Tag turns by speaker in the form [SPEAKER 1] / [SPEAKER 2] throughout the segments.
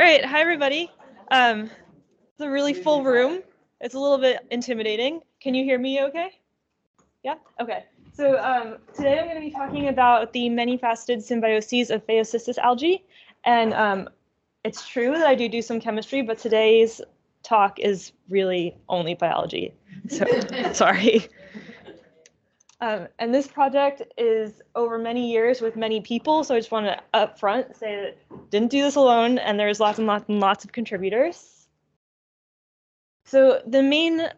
[SPEAKER 1] All right, hi everybody. It's a really full room. It's a little bit intimidating. Can you hear me okay? Yeah? Okay. So today I'm going to be talking about the many-faceted symbioses of Phaeocystis algae. And it's true that I do some chemistry, but today's talk is really only biology. So sorry. And this project is over many years with many people, so I just want to up front say that didn't do this alone, and there's lots and lots of contributors. So the main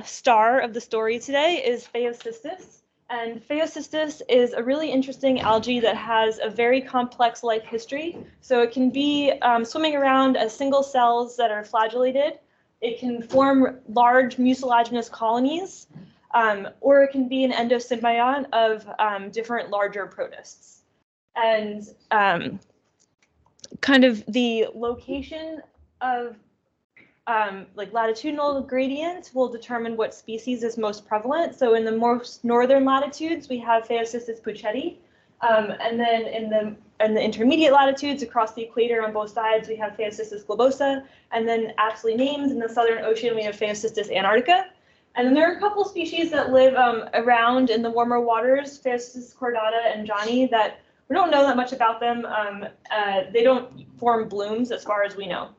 [SPEAKER 1] star of the story today is Phaeocystis, and Phaeocystis is a really interesting algae that has a very complex life history. So it can be swimming around as single cells that are flagellated. It can form large mucilaginous colonies. Or it can be an endosymbiont of different larger protists. And kind of the location of like latitudinal gradient will determine what species is most prevalent. So in the most northern latitudes, we have Phaeocystis pucheti. And then in the intermediate latitudes across the equator on both sides, we have Phaeocystis globosa. And then aptly named in the southern ocean, we have Phaeocystis antarctica. And then there are a couple species that live around in the warmer waters, Phaeocystis cordata and Johnny, that we don't know that much about them. They don't form blooms as far as we know.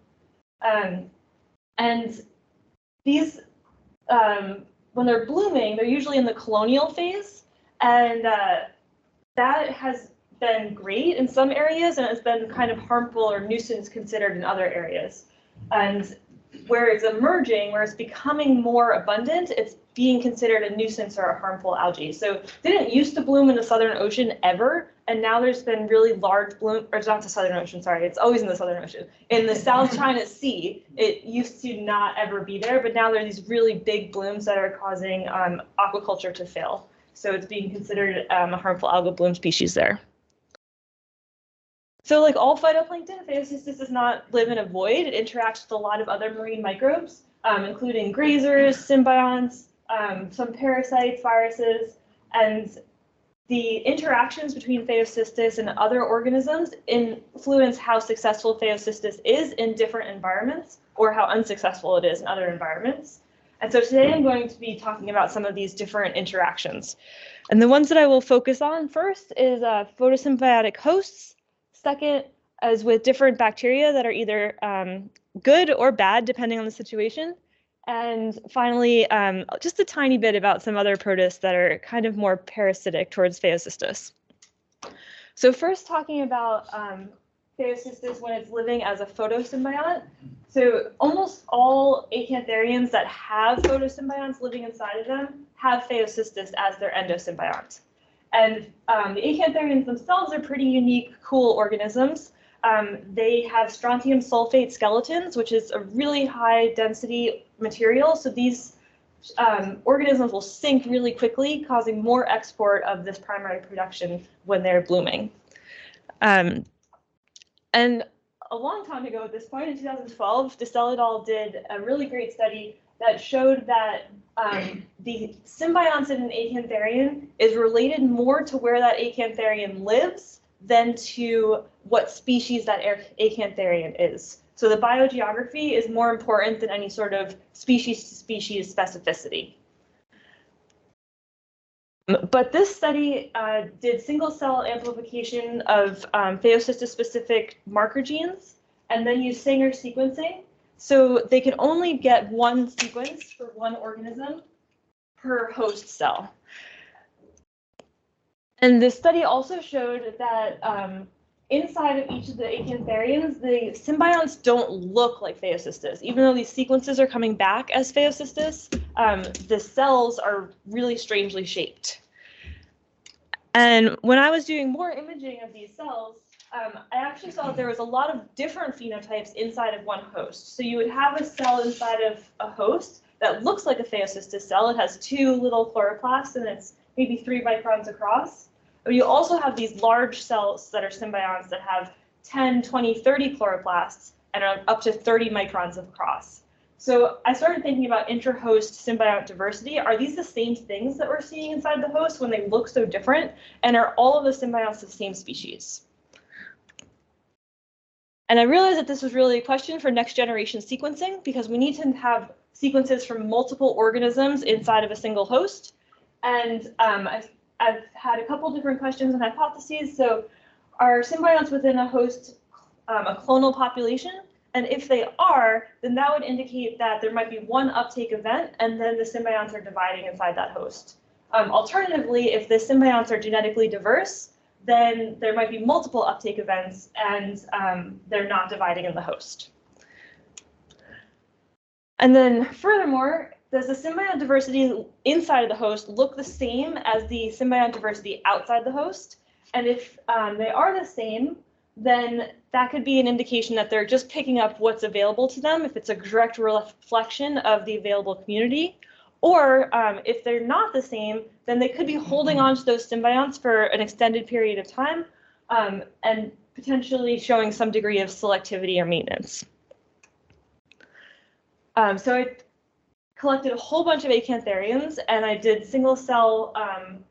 [SPEAKER 1] And these, when they're blooming, they're usually in the colonial phase. And that has been great in some areas, and it's been kind of harmful or nuisance considered in other areas. And where it's emerging, where it's becoming more abundant, it's being considered a nuisance or a harmful algae. So they didn't used to bloom in the Southern Ocean ever, and now there's been really large bloom, or it's not the Southern Ocean, sorry, it's always in the Southern Ocean. In the South China Sea, it used to not ever be there, but now there are these really big blooms that are causing aquaculture to fail. So it's being considered a harmful algal bloom species there. So like all phytoplankton, Phaeocystis does not live in a void. It interacts with a lot of other marine microbes, including grazers, symbionts, some parasites, viruses, and the interactions between Phaeocystis and other organisms influence how successful Phaeocystis is in different environments or how unsuccessful it is in other environments. And so today I'm going to be talking about some of these different interactions. And the ones that I will focus on first is photosymbiotic hosts. Second, as with different bacteria that are either good or bad, depending on the situation. And finally, just a tiny bit about some other protists that are kind of more parasitic towards Phaeocystis. So first talking about Phaeocystis when it's living as a photosymbiont. So almost all acantharians that have photosymbionts living inside of them have Phaeocystis as their endosymbiont. And the acantharians themselves are pretty unique, cool organisms. They have strontium sulfate skeletons, which is a really high density material. So these organisms will sink really quickly, causing more export of this primary production when they're blooming. And a long time ago at this point, in 2012, DeSalle et al. Did a really great study that showed that the symbionts in an acantharian is related more to where that acantharian lives than to what species that acantharian is. So the biogeography is more important than any sort of species-to-species specificity. But this study did single-cell amplification of Phaeocystis-specific marker genes and then used Sanger sequencing. So they can only get one sequence for one organism per host cell. And the study also showed that inside of each of the acantharians, the symbionts don't look like Phaeocystis. Even though these sequences are coming back as Phaeocystis, the cells are really strangely shaped. And when I was doing more imaging of these cells, I actually saw that there was a lot of different phenotypes inside of one host. So you would have a cell inside of a host that looks like a Phaeocystis cell. It has two little chloroplasts and it's maybe 3 microns across. But you also have these large cells that are symbionts that have 10, 20, 30 chloroplasts and are up to 30 microns across. So I started thinking about intra-host symbiont diversity. Are these the same things that we're seeing inside the host when they look so different? And are all of the symbionts the same species? And I realized that this was really a question for next generation sequencing because we need to have sequences from multiple organisms inside of a single host. And I've had a couple different questions and hypotheses. So are symbionts within a host a clonal population? And if they are, then that would indicate that there might be one uptake event and then the symbionts are dividing inside that host. Alternatively, if the symbionts are genetically diverse, then there might be multiple uptake events and they're not dividing in the host. And then furthermore, does the symbiont diversity inside of the host look the same as the symbiont diversity outside the host? And if they are the same, then that could be an indication that they're just picking up what's available to them if it's a direct reflection of the available community. Or if they're not the same, then they could be holding on to those symbionts for an extended period of time and potentially showing some degree of selectivity or maintenance. So I collected a whole bunch of acantharians and I did single cell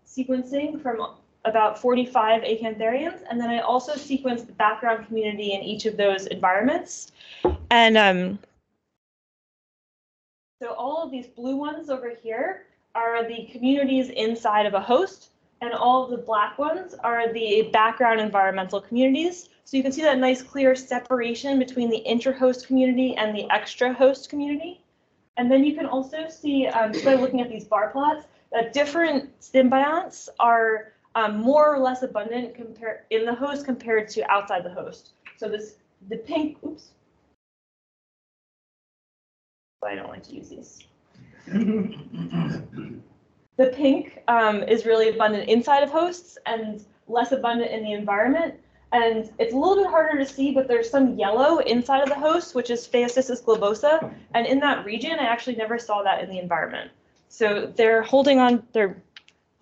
[SPEAKER 1] sequencing from about 45 acantharians, and then I also sequenced the background community in each of those environments. And so all of these blue ones over here are the communities inside of a host, and all of the black ones are the background environmental communities. So you can see that nice clear separation between the inter-host community and the extra-host community. And then you can also see, just by looking at these bar plots, that different symbionts are more or less abundant in the host compared to outside the host. So the pink, oops. I don't like to use these. The pink is really abundant inside of hosts and less abundant in the environment. And it's a little bit harder to see, but there's some yellow inside of the host, which is Phaeocystis globosa. And in that region, I actually never saw that in the environment. So they're holding on to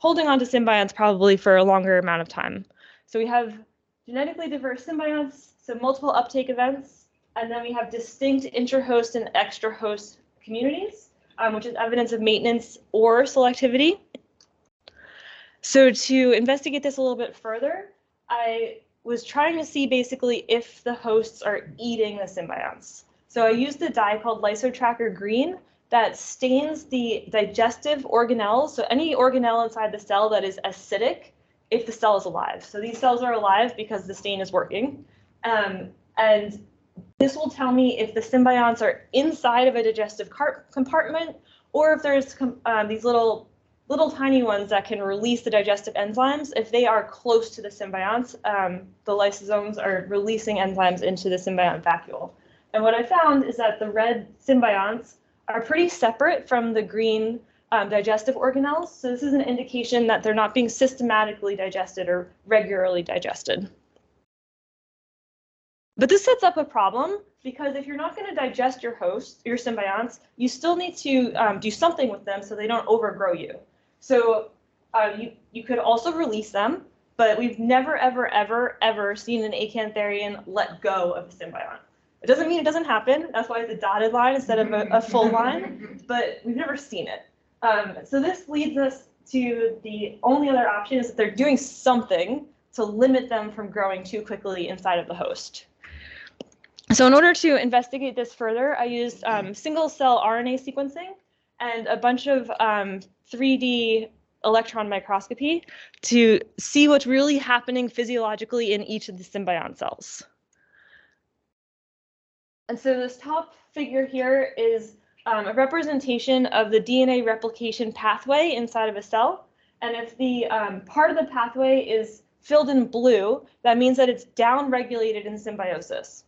[SPEAKER 1] symbionts probably for a longer amount of time. So we have genetically diverse symbionts, so multiple uptake events, and then we have distinct interhost and extra-host communities, which is evidence of maintenance or selectivity. So to investigate this a little bit further, I was trying to see basically if the hosts are eating the symbionts. So I used a dye called Lysotracker green that stains the digestive organelles, so any organelle inside the cell that is acidic if the cell is alive. So these cells are alive because the stain is working. And this will tell me if the symbionts are inside of a digestive compartment or if there's these little tiny ones that can release the digestive enzymes. If they are close to the symbionts, the lysosomes are releasing enzymes into the symbiont vacuole. And what I found is that the red symbionts are pretty separate from the green digestive organelles. So this is an indication that they're not being systematically digested or regularly digested. But this sets up a problem because if you're not going to digest your host, your symbionts, you still need to do something with them so they don't overgrow you. So you could also release them, but we've never, ever, ever, ever seen an acantharian let go of a symbiont. It doesn't mean it doesn't happen. That's why it's a dotted line instead of a full line, but we've never seen it. So this leads us to the only other option is that they're doing something to limit them from growing too quickly inside of the host. So in order to investigate this further, I used single cell RNA sequencing and a bunch of 3D electron microscopy to see what's really happening physiologically in each of the symbiont cells. And so this top figure here is a representation of the DNA replication pathway inside of a cell. And if the part of the pathway is filled in blue, that means that it's downregulated in symbiosis.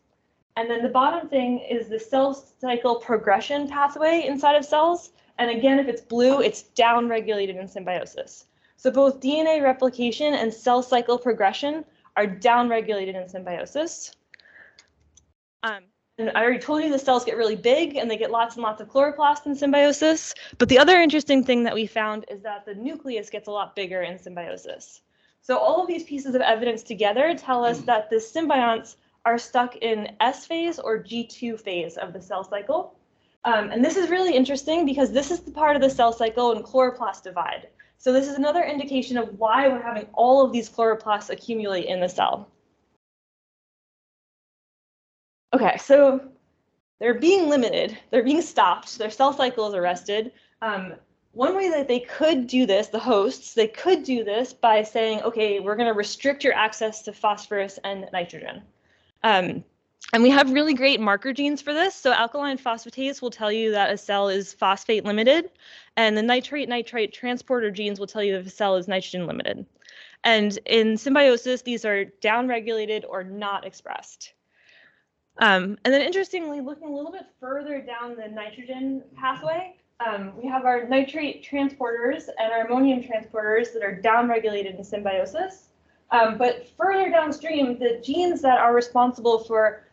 [SPEAKER 1] And then the bottom thing is the cell cycle progression pathway inside of cells. And again, if it's blue, it's downregulated in symbiosis. So both DNA replication and cell cycle progression are downregulated in symbiosis. And I already told you the cells get really big and they get lots and lots of chloroplast in symbiosis. But the other interesting thing that we found is that the nucleus gets a lot bigger in symbiosis. So all of these pieces of evidence together tell us that the symbionts are stuck in S phase or G2 phase of the cell cycle. And this is really interesting because this is the part of the cell cycle when chloroplasts divide. So this is another indication of why we're having all of these chloroplasts accumulate in the cell. Okay, so they're being limited, they're being stopped, their cell cycle is arrested. One way that they could do this, the hosts, they could do this by saying, okay, we're going to restrict your access to phosphorus and nitrogen. And we have really great marker genes for this. So alkaline phosphatase will tell you that a cell is phosphate limited, and the nitrite-nitrite transporter genes will tell you if a cell is nitrogen limited. And in symbiosis, these are downregulated or not expressed. And then interestingly, looking a little bit further down the nitrogen pathway, we have our nitrate transporters and our ammonium transporters that are downregulated in symbiosis. But further downstream, the genes that are responsible for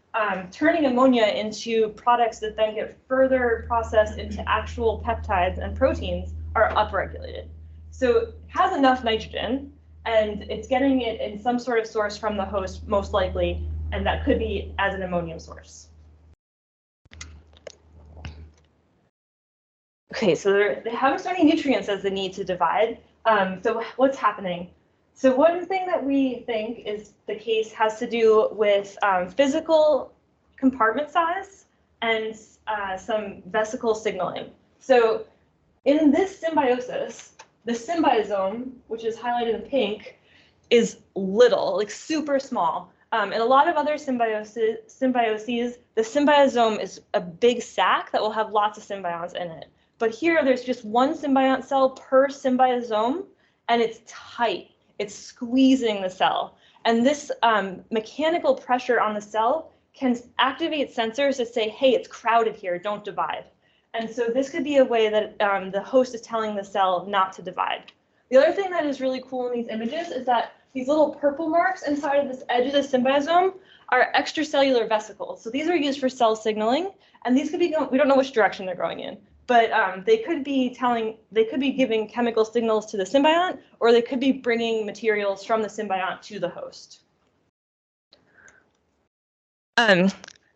[SPEAKER 1] turning ammonia into products that then get further processed into actual peptides and proteins are upregulated. So it has enough nitrogen, and it's getting it in some sort of source from the host, most likely, and that could be as an ammonium source. Okay, so they haven't so many nutrients as the need to divide. So what's happening? So one thing that we think is the case has to do with physical compartment size and some vesicle signaling. So in this symbiosis, the symbiosome, which is highlighted in pink, is little, like super small. In a lot of other symbioses, the symbiosome is a big sac that will have lots of symbionts in it. But here, there's just one symbiont cell per symbiosome, and it's tight. It's squeezing the cell. And this mechanical pressure on the cell can activate sensors that say, hey, it's crowded here, don't divide. And so this could be a way that the host is telling the cell not to divide. The other thing that is really cool in these images is that these little purple marks inside of this edge of the symbiosome are extracellular vesicles. So these are used for cell signaling, and these could be, we don't know which direction they're going in, but they could be giving chemical signals to the symbiont, or they could be bringing materials from the symbiont to the host.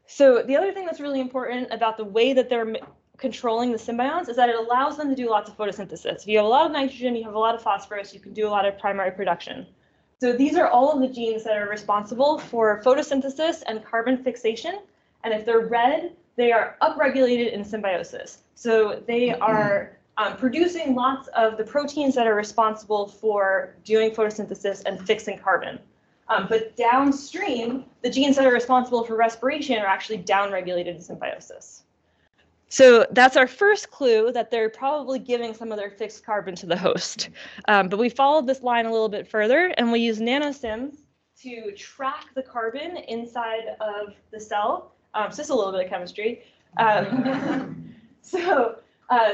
[SPEAKER 1] So the other thing that's really important about the way that they're controlling the symbionts is that it allows them to do lots of photosynthesis. If you have a lot of nitrogen, you have a lot of phosphorus, you can do a lot of primary production. So these are all of the genes that are responsible for photosynthesis and carbon fixation. And if they're red, they are upregulated in symbiosis. So they are producing lots of the proteins that are responsible for doing photosynthesis and fixing carbon. But downstream, the genes that are responsible for respiration are actually downregulated in symbiosis. So that's our first clue that they're probably giving some of their fixed carbon to the host. But we followed this line a little bit further, and we use nanosims to track the carbon inside of the cell. It's just a little bit of chemistry. So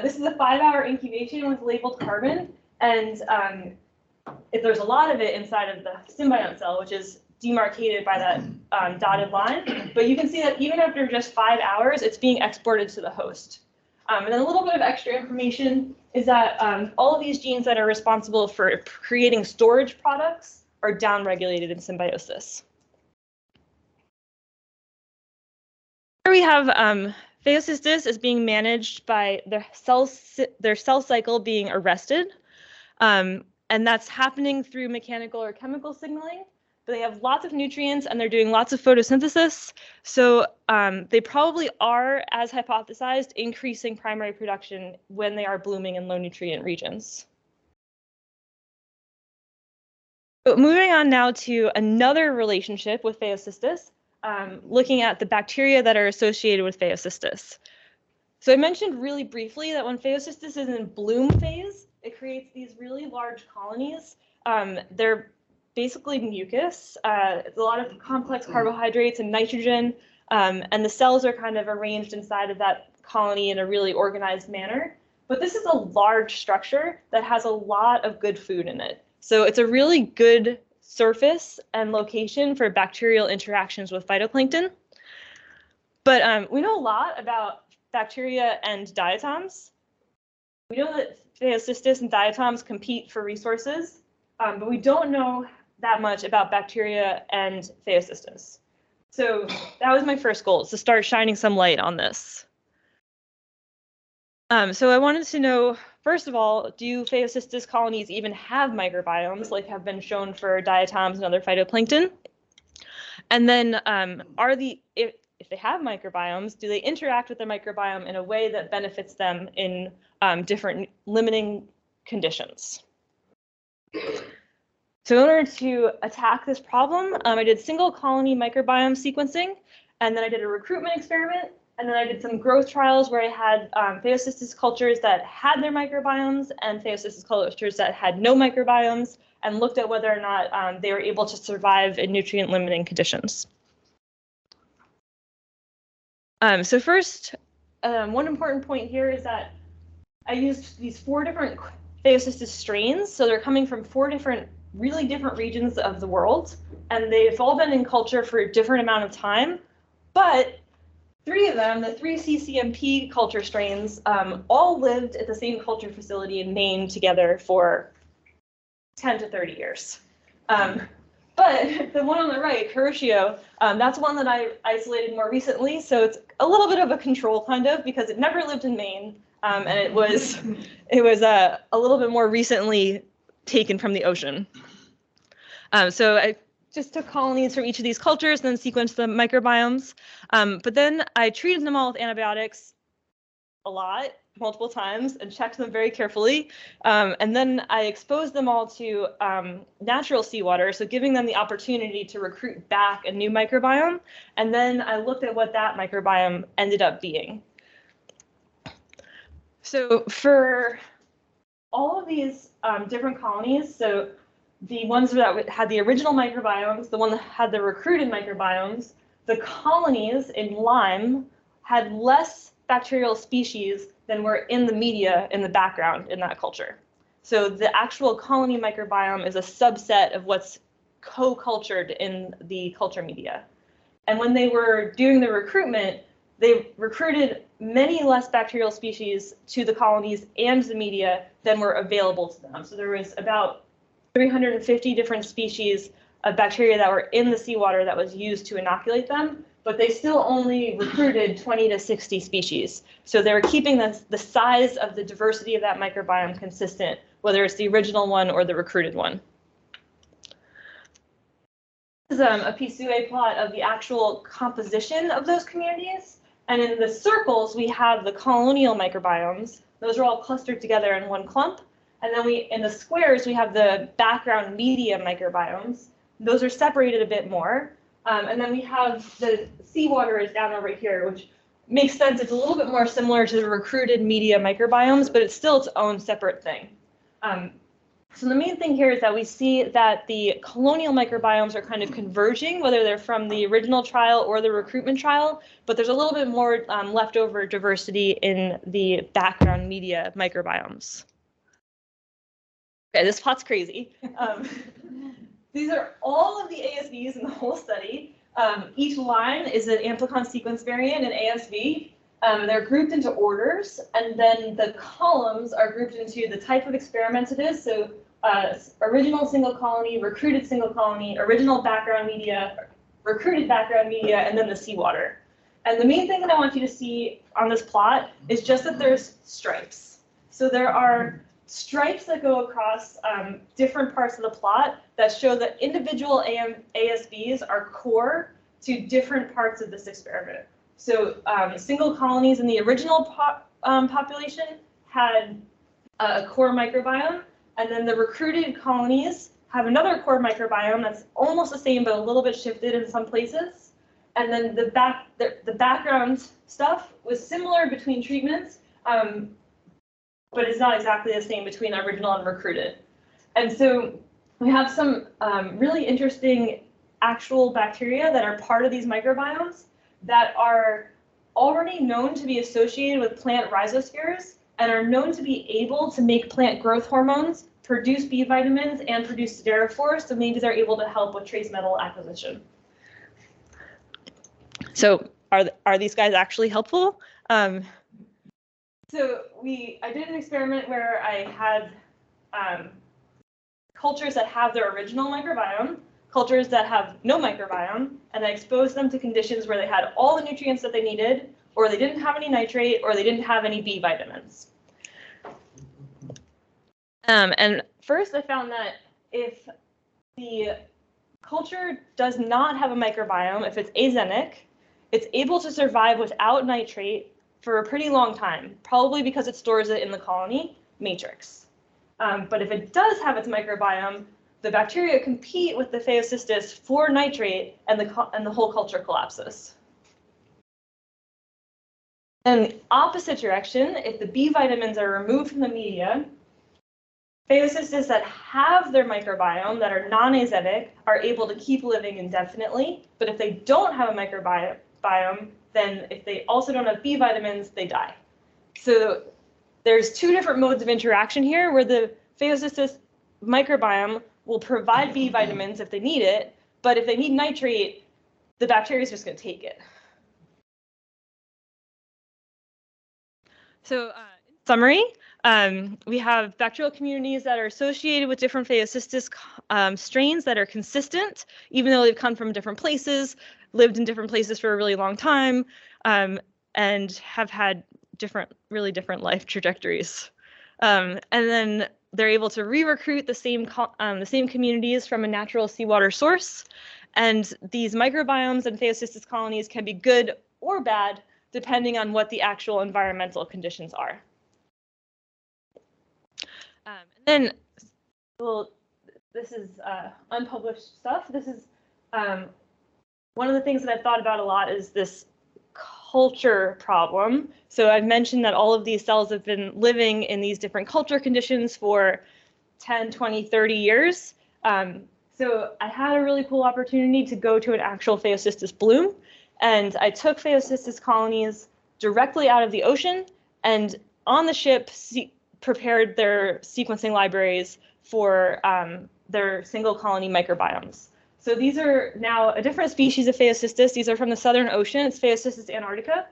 [SPEAKER 1] this is a 5-hour incubation with labeled carbon, and if there's a lot of it inside of the symbiont cell, which is demarcated by that dotted line, but you can see that even after just 5 hours, it's being exported to the host. And then a little bit of extra information is that all of these genes that are responsible for creating storage products are downregulated in symbiosis. Here we have Phaeocystis is being managed by their cell cycle being arrested. And that's happening through mechanical or chemical signaling. But they have lots of nutrients and they're doing lots of photosynthesis. So they probably are, as hypothesized, increasing primary production when they are blooming in low nutrient regions. So moving on now to another relationship with Phaeocystis, looking at the bacteria that are associated with Phaeocystis. So I mentioned really briefly that when Phaeocystis is in bloom phase, it creates these really large colonies. They're basically mucus. It's a lot of complex carbohydrates and nitrogen, and the cells are kind of arranged inside of that colony in a really organized manner. But this is a large structure that has a lot of good food in it. So it's a really good surface and location for bacterial interactions with phytoplankton. But we know a lot about bacteria and diatoms. We know that Phaeocystis and diatoms compete for resources, but we don't know that much about bacteria and Phaeocystis. So that was my first goal, is to start shining some light on this. So I wanted to know, first of all, do Phaeocystis colonies even have microbiomes like have been shown for diatoms and other phytoplankton? And then if they have microbiomes, do they interact with their microbiome in a way that benefits them in different limiting conditions? So in order to attack this problem, I did single colony microbiome sequencing, and then I did a recruitment experiment, and then I did some growth trials where I had Phaeocystis cultures that had their microbiomes and Phaeocystis cultures that had no microbiomes, and looked at whether or not they were able to survive in nutrient limiting conditions. So first, one important point here is that I used these 4 different Phaeocystis strains. So they're coming from 4 really different regions of the world, and they've all been in culture for a different amount of time. But 3 of them, the 3 CCMP culture strains, all lived at the same culture facility in Maine together for 10 to 30 years. But the one on the right, Kuroshio, that's one that I isolated more recently. So it's a little bit of a control, kind of, because it never lived in Maine, and it was a little bit more recently taken from the ocean. So I just took colonies from each of these cultures and then sequenced the microbiomes. But then I treated them all with antibiotics a lot, multiple times, and checked them very carefully. And then I exposed them all to natural seawater, so giving them the opportunity to recruit back a new microbiome. And then I looked at what that microbiome ended up being. So for all of these different colonies, so the ones that had the original microbiomes, the one that had the recruited microbiomes, the colonies in lime had less bacterial species than were in the media in the background in that culture. So the actual colony microbiome is a subset of what's co-cultured in the culture media. And when they were doing the recruitment, they recruited many less bacterial species to the colonies and the media than were available to them. So there was about 350 different species of bacteria that were in the seawater that was used to inoculate them, but they still only recruited 20 to 60 species. So they were keeping the size of the diversity of that microbiome consistent, whether it's the original one or the recruited one. This is a PSUA plot of the actual composition of those communities. And in the circles, we have the colonial microbiomes. Those are all clustered together in one clump. And then in the squares, we have the background media microbiomes. Those are separated a bit more. And then we have the seawater is down over here, which makes sense. It's a little bit more similar to the recruited media microbiomes, but it's still its own separate thing. So the main thing here is that we see that the colonial microbiomes are kind of converging, whether they're from the original trial or the recruitment trial, but there's a little bit more leftover diversity in the background media microbiomes. Okay, this plot's crazy. These are all of the ASVs in the whole study. Each line is an amplicon sequence variant in ASV. They're grouped into orders, and then the columns are grouped into the type of experiments it is. So original single colony, recruited single colony, original background media, recruited background media, and then the seawater. And the main thing that I want you to see on this plot is just that there's stripes. So there are stripes that go across different parts of the plot that show that individual ASVs are core to different parts of this experiment. So single colonies in the original population had a core microbiome, and then the recruited colonies have another core microbiome that's almost the same but a little bit shifted in some places. And then the background stuff was similar between treatments, but it's not exactly the same between original and recruited. And so we have some really interesting actual bacteria that are part of these microbiomes that are already known to be associated with plant rhizospheres and are known to be able to make plant growth hormones, produce B vitamins, and produce siderophores, so maybe they're able to help with trace metal acquisition. So are these guys actually helpful? So I did an experiment where I had cultures that have their original microbiome, cultures that have no microbiome, and I exposed them to conditions where they had all the nutrients that they needed, or they didn't have any nitrate, or they didn't have any B vitamins. And first I found that if the culture does not have a microbiome, if it's azenic, it's able to survive without nitrate for a pretty long time, probably because it stores it in the colony matrix. But if it does have its microbiome, the bacteria compete with the Phaeocystis for nitrate, and the whole culture collapses. In the opposite direction, if the B vitamins are removed from the media, Phaeocystis that have their microbiome, that are non-azetic, are able to keep living indefinitely. But if they don't have a microbiome, then if they also don't have B vitamins, they die. So there's two different modes of interaction here, where the Phaeocystis microbiome will provide B vitamins if they need it, but if they need nitrate, the bacteria is just going to take it. So in summary, we have bacterial communities that are associated with different Phaeocystis strains that are consistent, even though they've come from different places, lived in different places for a really long time, and have had really different life trajectories. And then they're able to re-recruit the same communities from a natural seawater source. And these microbiomes and Phaeocystis colonies can be good or bad, depending on what the actual environmental conditions are. And then, well, this is unpublished stuff. This is one of the things that I've thought about a lot is this culture problem. So I've mentioned that all of these cells have been living in these different culture conditions for 10, 20, 30 years. So I had a really cool opportunity to go to an actual Phaeocystis bloom, and I took Phaeocystis colonies directly out of the ocean, and on the ship prepared their sequencing libraries for their single colony microbiomes. So these are now a different species of Phaeocystis. These are from the Southern Ocean. It's Phaeocystis antarctica.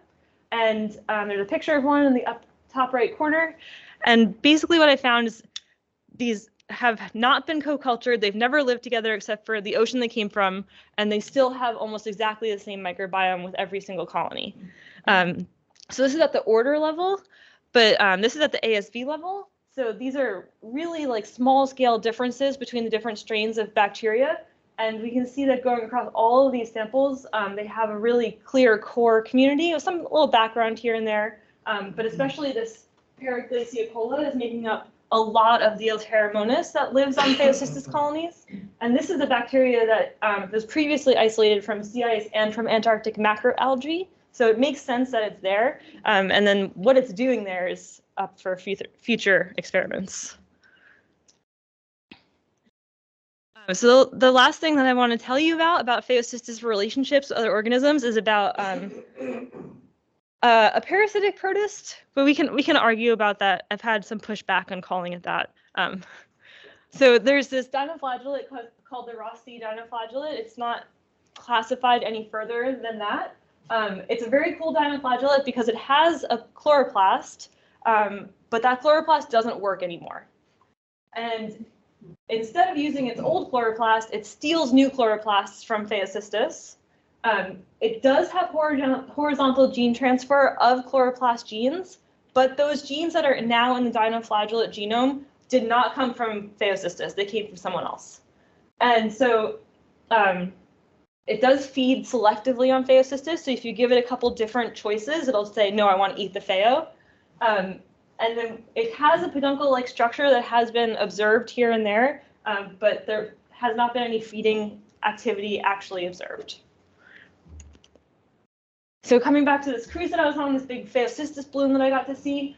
[SPEAKER 1] And there's a picture of one in the top right corner. And basically what I found is these have not been co-cultured. They've never lived together except for the ocean they came from. And they still have almost exactly the same microbiome with every single colony. So this is at the order level, but this is at the ASV level. So these are really like small scale differences between the different strains of bacteria. And we can see that going across all of these samples, they have a really clear core community with some little background here and there. But especially this Ecological is making up a lot of the Elteromonas that lives on Phaeocystis colonies. And this is the bacteria that was previously isolated from sea ice and from Antarctic macroalgae. So it makes sense that it's there. And then what it's doing there is up for future experiments. So the last thing that I want to tell you about Phaeocystis relationships with other organisms is about a parasitic protist, but we can argue about that. I've had some pushback on calling it that. So there's this dinoflagellate called the Ross C dinoflagellate. It's not classified any further than that. It's a very cool dinoflagellate because it has a chloroplast, but that chloroplast doesn't work anymore. And instead of using its old chloroplast, it steals new chloroplasts from Phaeocystis. It does have horizontal gene transfer of chloroplast genes, but those genes that are now in the dinoflagellate genome did not come from Phaeocystis. They came from someone else. And so it does feed selectively on Phaeocystis. So if you give it a couple different choices, it'll say, no, I want to eat the Phao. And then it has a peduncle-like structure that has been observed here and there, but there has not been any feeding activity actually observed. So coming back to this cruise that I was on, this big Phaeocystis bloom that I got to see,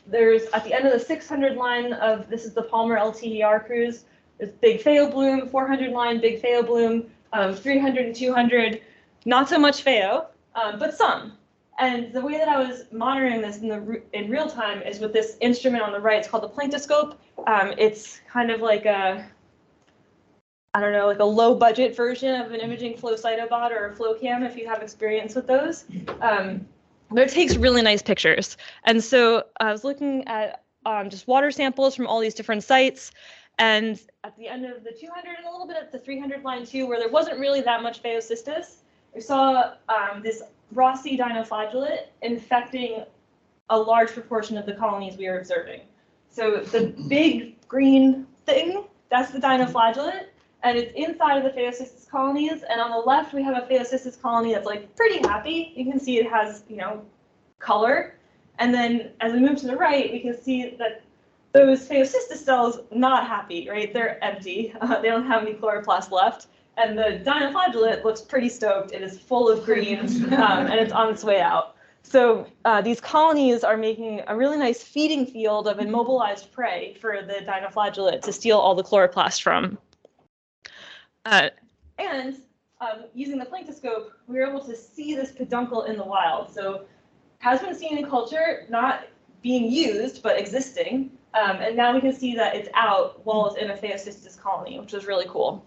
[SPEAKER 1] there's at the end of the 600 line of, this is the Palmer LTDR cruise, there's big Phao bloom, 400 line, big Phao bloom, 300 and 200, not so much Phao, but some. And the way that I was monitoring this in real time is with this instrument on the right. It's called the planktoscope. It's kind of like a, I don't know, like a low budget version of an imaging flow cytobot or a flow cam if you have experience with those. But it takes really nice pictures. And so I was looking at just water samples from all these different sites. And at the end of the 200 and a little bit at the 300 line too, where there wasn't really that much Phaeocystis, we saw this Ross C dinoflagellate infecting a large proportion of the colonies we were observing. So the big green thing, that's the dinoflagellate, and it's inside of the Phaeocystis colonies. And on the left, we have a Phaeocystis colony that's like pretty happy. You can see it has, color. And then as we move to the right, we can see that those Phaeocystis cells not happy, right? They're empty. They don't have any chloroplast left. And the dinoflagellate looks pretty stoked. It is full of greens, and it's on its way out. So these colonies are making a really nice feeding field of immobilized prey for the dinoflagellate to steal all the chloroplast from. Using the planktoscope, we were able to see this peduncle in the wild. So has been seen in culture, not being used, but existing. And now we can see that it's out while it's in a Phaeocystis colony, which is really cool.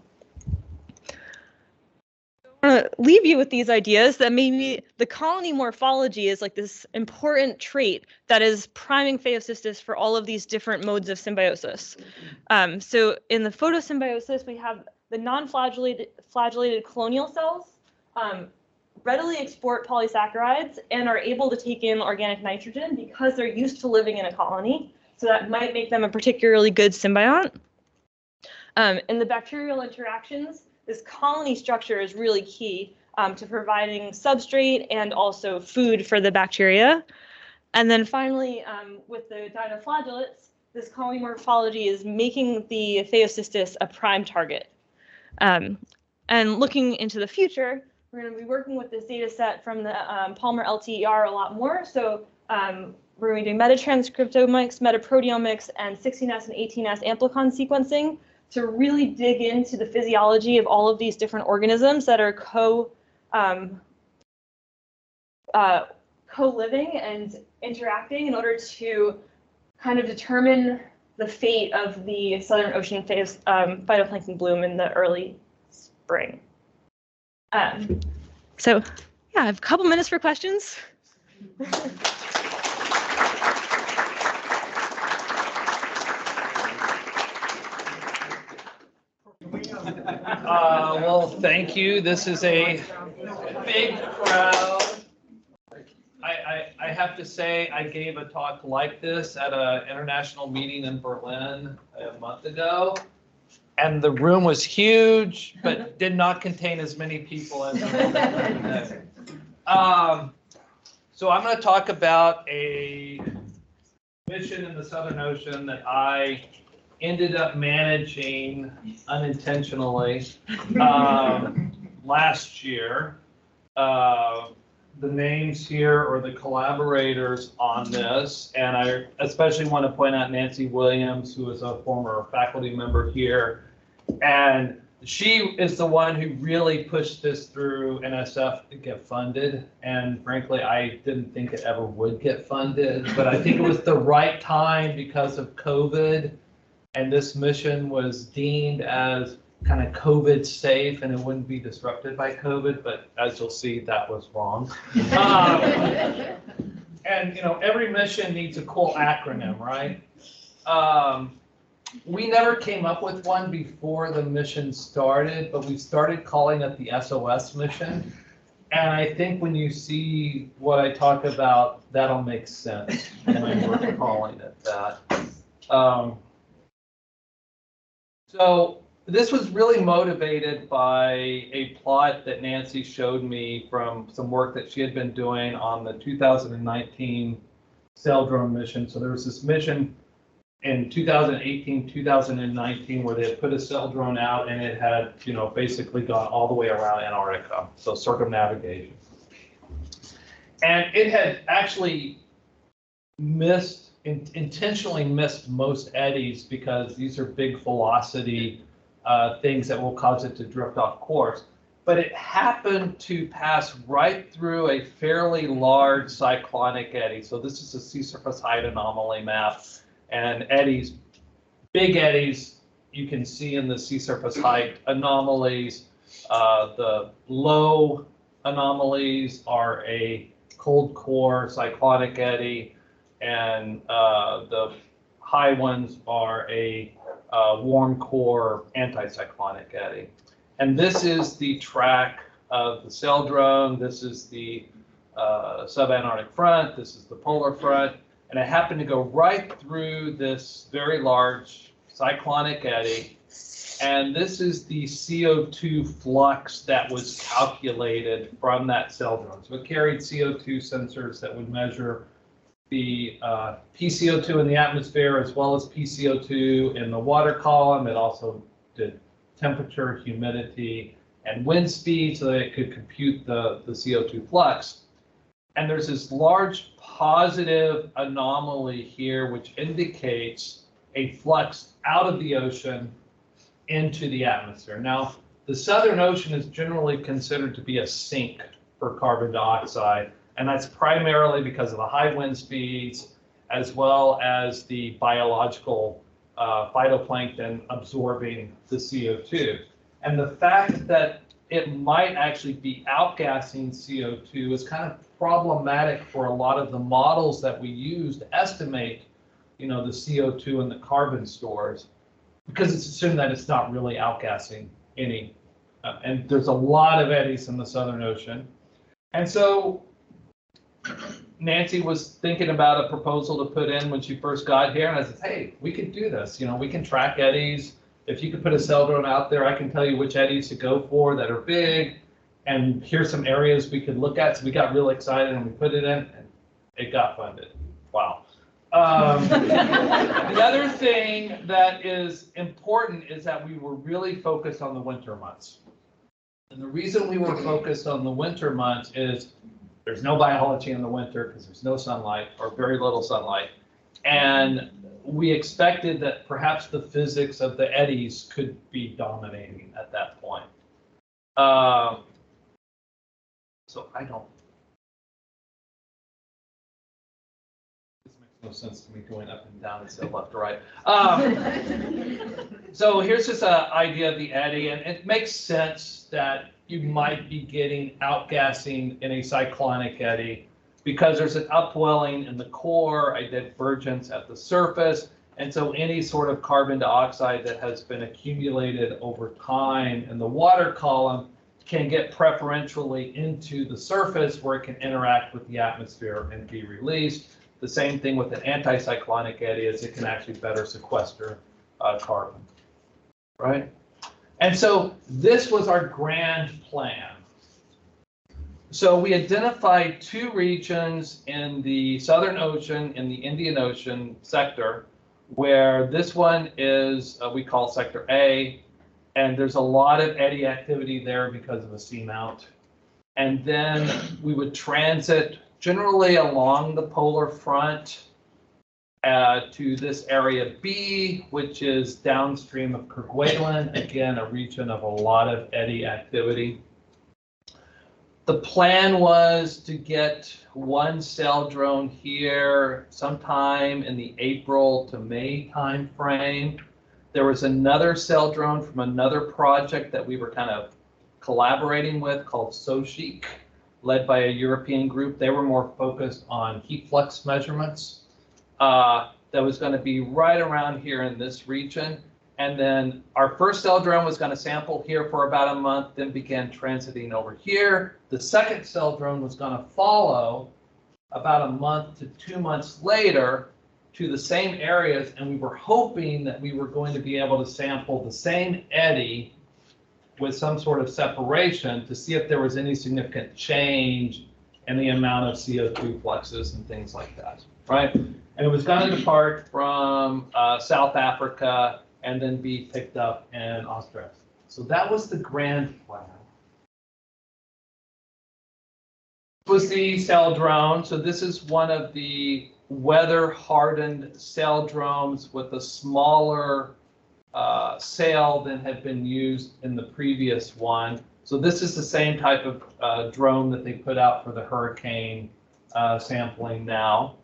[SPEAKER 1] I want to leave you with these ideas that maybe the colony morphology is like this important trait that is priming Phaeocystis for all of these different modes of symbiosis. So in the photosymbiosis, we have the non-flagellated colonial cells readily export polysaccharides and are able to take in organic nitrogen because they're used to living in a colony. So that might make them a particularly good symbiont. In the bacterial interactions, this colony structure is really key to providing substrate and also food for the bacteria. And then finally, with the dinoflagellates, this colony morphology is making the Phaeocystis a prime target. And looking into the future, we're going to be working with this data set from the Palmer LTER a lot more. So we're going to be doing metatranscriptomics, metaproteomics, and 16S and 18S amplicon sequencing to really dig into the physiology of all of these different organisms that are co-living and interacting in order to kind of determine the fate of the Southern Ocean phytoplankton bloom in the early spring. So yeah, I have a couple minutes for questions.
[SPEAKER 2] Well, thank you. This is a big crowd. I have to say, I gave a talk like this at an international meeting in Berlin a month ago, and the room was huge, but did not contain as many people as today. So I'm going to talk about a mission in the Southern Ocean that I ended up managing unintentionally last year. The names here are the collaborators on this, and I especially want to point out Nancy Williams, who is a former faculty member here, and she is the one who really pushed this through NSF to get funded, and frankly, I didn't think it ever would get funded, but I think it was the right time because of COVID, and this mission was deemed as kind of COVID safe and it wouldn't be disrupted by COVID, but as you'll see, that was wrong. And every mission needs a cool acronym, right? We never came up with one before the mission started, but we started calling it the SOS mission. And I think when you see what I talk about, that'll make sense when we're calling it that. So this was really motivated by a plot that Nancy showed me from some work that she had been doing on the 2019 Saildrone mission. So there was this mission in 2018, 2019, where they had put a Saildrone out and it had, basically gone all the way around Antarctica, so circumnavigation. And it had actually intentionally missed most eddies because these are big velocity things that will cause it to drift off course. But it happened to pass right through a fairly large cyclonic eddy. So this is a sea surface height anomaly map. And eddies, big eddies, you can see in the sea surface height anomalies. The low anomalies are a cold core cyclonic eddy, and the high ones are a warm core anticyclonic eddy. And this is the track of the Saildrone. This is the subantarctic front. This is the polar front. And I happened to go right through this very large cyclonic eddy. And this is the CO2 flux that was calculated from that Saildrone. So it carried CO2 sensors that would measure the PCO2 in the atmosphere as well as PCO2 in the water column. It also did temperature, humidity, and wind speed so that it could compute the CO2 flux. And there's this large positive anomaly here which indicates a flux out of the ocean into the atmosphere. Now, the Southern Ocean is generally considered to be a sink for carbon dioxide, and that's primarily because of the high wind speeds as well as the biological phytoplankton absorbing the CO2. And the fact that it might actually be outgassing CO2 is kind of problematic for a lot of the models that we use to estimate, the CO2 and the carbon stores, because it's assumed that it's not really outgassing any. And there's a lot of eddies in the Southern Ocean. And so Nancy was thinking about a proposal to put in when she first got here, and I said, hey, we could do this. We can track eddies. If you could put a Saildrone out there, I can tell you which eddies to go for that are big, and here's some areas we could look at. So we got real excited and we put it in, and it got funded. Wow. The other thing that is important is that we were really focused on the winter months. And the reason we were focused on the winter months is there's no biology in the winter because there's no sunlight or very little sunlight. And we expected that perhaps the physics of the eddies could be dominating at that point. So I don't. This makes no sense to me going up and down instead of left to right. So here's just an idea of the eddy, and it makes sense that you might be getting outgassing in a cyclonic eddy because there's an upwelling in the core, a divergence at the surface, and so any sort of carbon dioxide that has been accumulated over time in the water column can get preferentially into the surface where it can interact with the atmosphere and be released. The same thing with an anticyclonic eddy, is it can actually better sequester carbon, right? And so this was our grand plan. So we identified two regions in the Southern Ocean and the Indian Ocean sector, where this one is, we call Sector A, and there's a lot of eddy activity there because of a seamount. And then we would transit generally along the polar front to this area B, which is downstream of Kerguelen, again, a region of a lot of eddy activity. The plan was to get one Saildrone here sometime in the April to May timeframe. There was another Saildrone from another project that we were kind of collaborating with called Sochic, led by a European group. They were more focused on heat flux measurements. That was going to be right around here in this region. And then our first Saildrone was going to sample here for about a month, then began transiting over here. The second Saildrone was going to follow about a month to 2 months later to the same areas, and we were hoping that we were going to be able to sample the same eddy with some sort of separation to see if there was any significant change in the amount of CO2 fluxes and things like that, right? And it was going to depart from South Africa and then be picked up in Australia. So that was the grand plan. This was the Saildrone. So this is one of the weather-hardened Saildrones with a smaller sail than had been used in the previous one. So this is the same type of drone that they put out for the hurricane sampling now.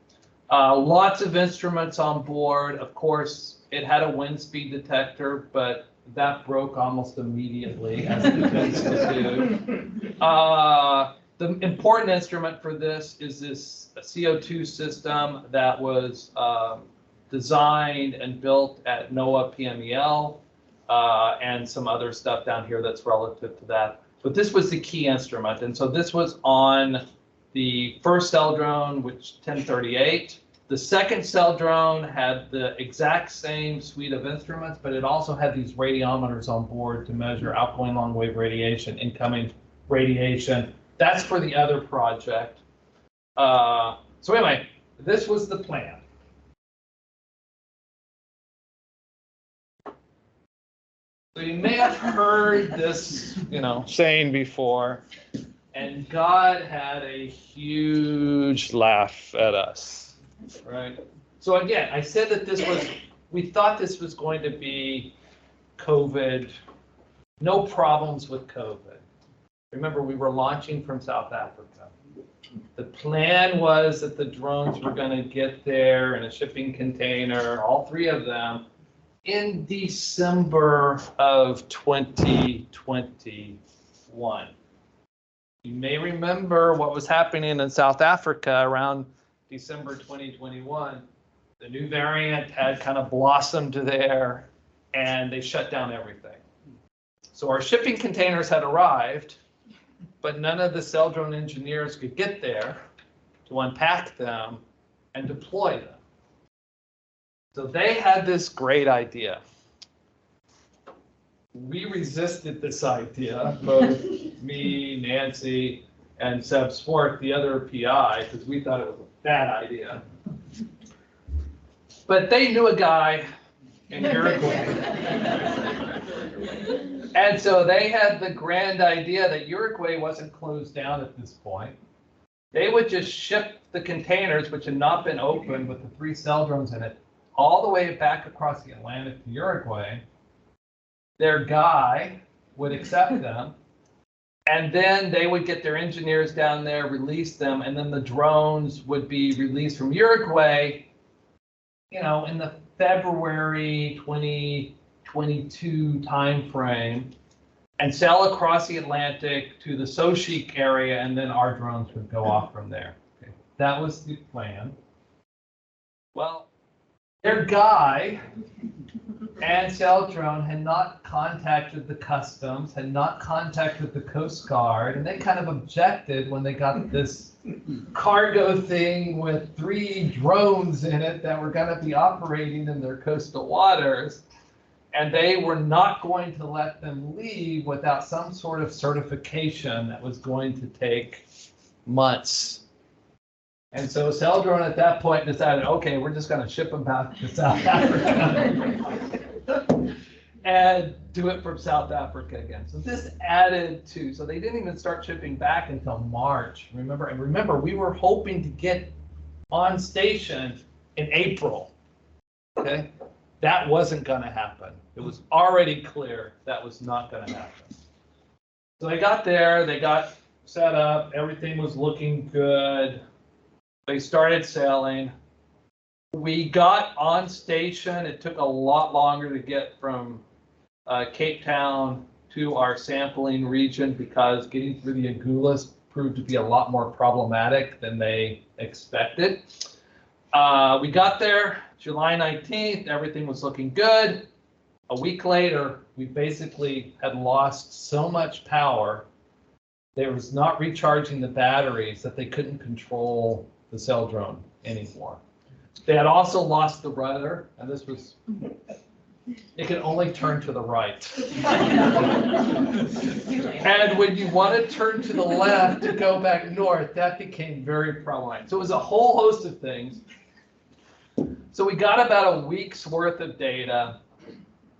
[SPEAKER 2] Lots of instruments on board. Of course, it had a wind speed detector, but that broke almost immediately, as it tends to do. The important instrument for this is this CO2 system that was designed and built at NOAA PMEL, and some other stuff down here that's relative to that. But this was the key instrument. And so this was on the first Saildrone, which 1038. The second Saildrone had the exact same suite of instruments, but it also had these radiometers on board to measure outgoing long-wave radiation, incoming radiation. That's for the other project. So anyway, this was the plan. So you may have heard this, saying before, and God had a huge laugh at us, right? So again, I said that we thought this was going to be COVID, no problems with COVID. Remember, we were launching from South Africa. The plan was that the drones were going to get there in a shipping container, all three of them, in December of 2021. You may remember what was happening in South Africa around December 2021. The new variant had kind of blossomed there, and they shut down everything. So our shipping containers had arrived, but none of the Saildrone engineers could get there to unpack them and deploy them. So they had this great idea. We resisted this idea, both me, Nancy, and Seb Sport, the other PI, because we thought it was a bad idea. But they knew a guy in Uruguay. And so they had the grand idea that Uruguay wasn't closed down at this point. They would just ship the containers, which had not been opened with the 3 Saildrones in it, all the way back across the Atlantic to Uruguay. Their guy would accept them, and then they would get their engineers down there, release them, and then the drones would be released from Uruguay, in the February 2022 timeframe, and sail across the Atlantic to the Sochic area, and then our drones would go off from there. Okay. That was the plan. Well, their guy and Saildrone had not contacted the customs, had not contacted the Coast Guard, and they kind of objected when they got this cargo thing with 3 drones in it that were going to be operating in their coastal waters, and they were not going to let them leave without some sort of certification that was going to take months. And so Saildrone at that point decided, okay, we're just going to ship them back to South Africa and do it from South Africa again. So this added to, so they didn't even start shipping back until March, remember? And remember, we were hoping to get on station in April, okay? That wasn't going to happen. It was already clear that was not going to happen. So they got there, they got set up, everything was looking good. They started sailing. We got on station. It took a lot longer to get from Cape Town to our sampling region because getting through the Agulhas proved to be a lot more problematic than they expected. We got there July 19th. Everything was looking good. A week later, we basically had lost so much power. They was not recharging the batteries that they couldn't control the Saildrone anymore. They had also lost the rudder, and this was, it could only turn to the right. And when you want to turn to the left to go back north, that became very problematic. So it was a whole host of things. So we got about a week's worth of data,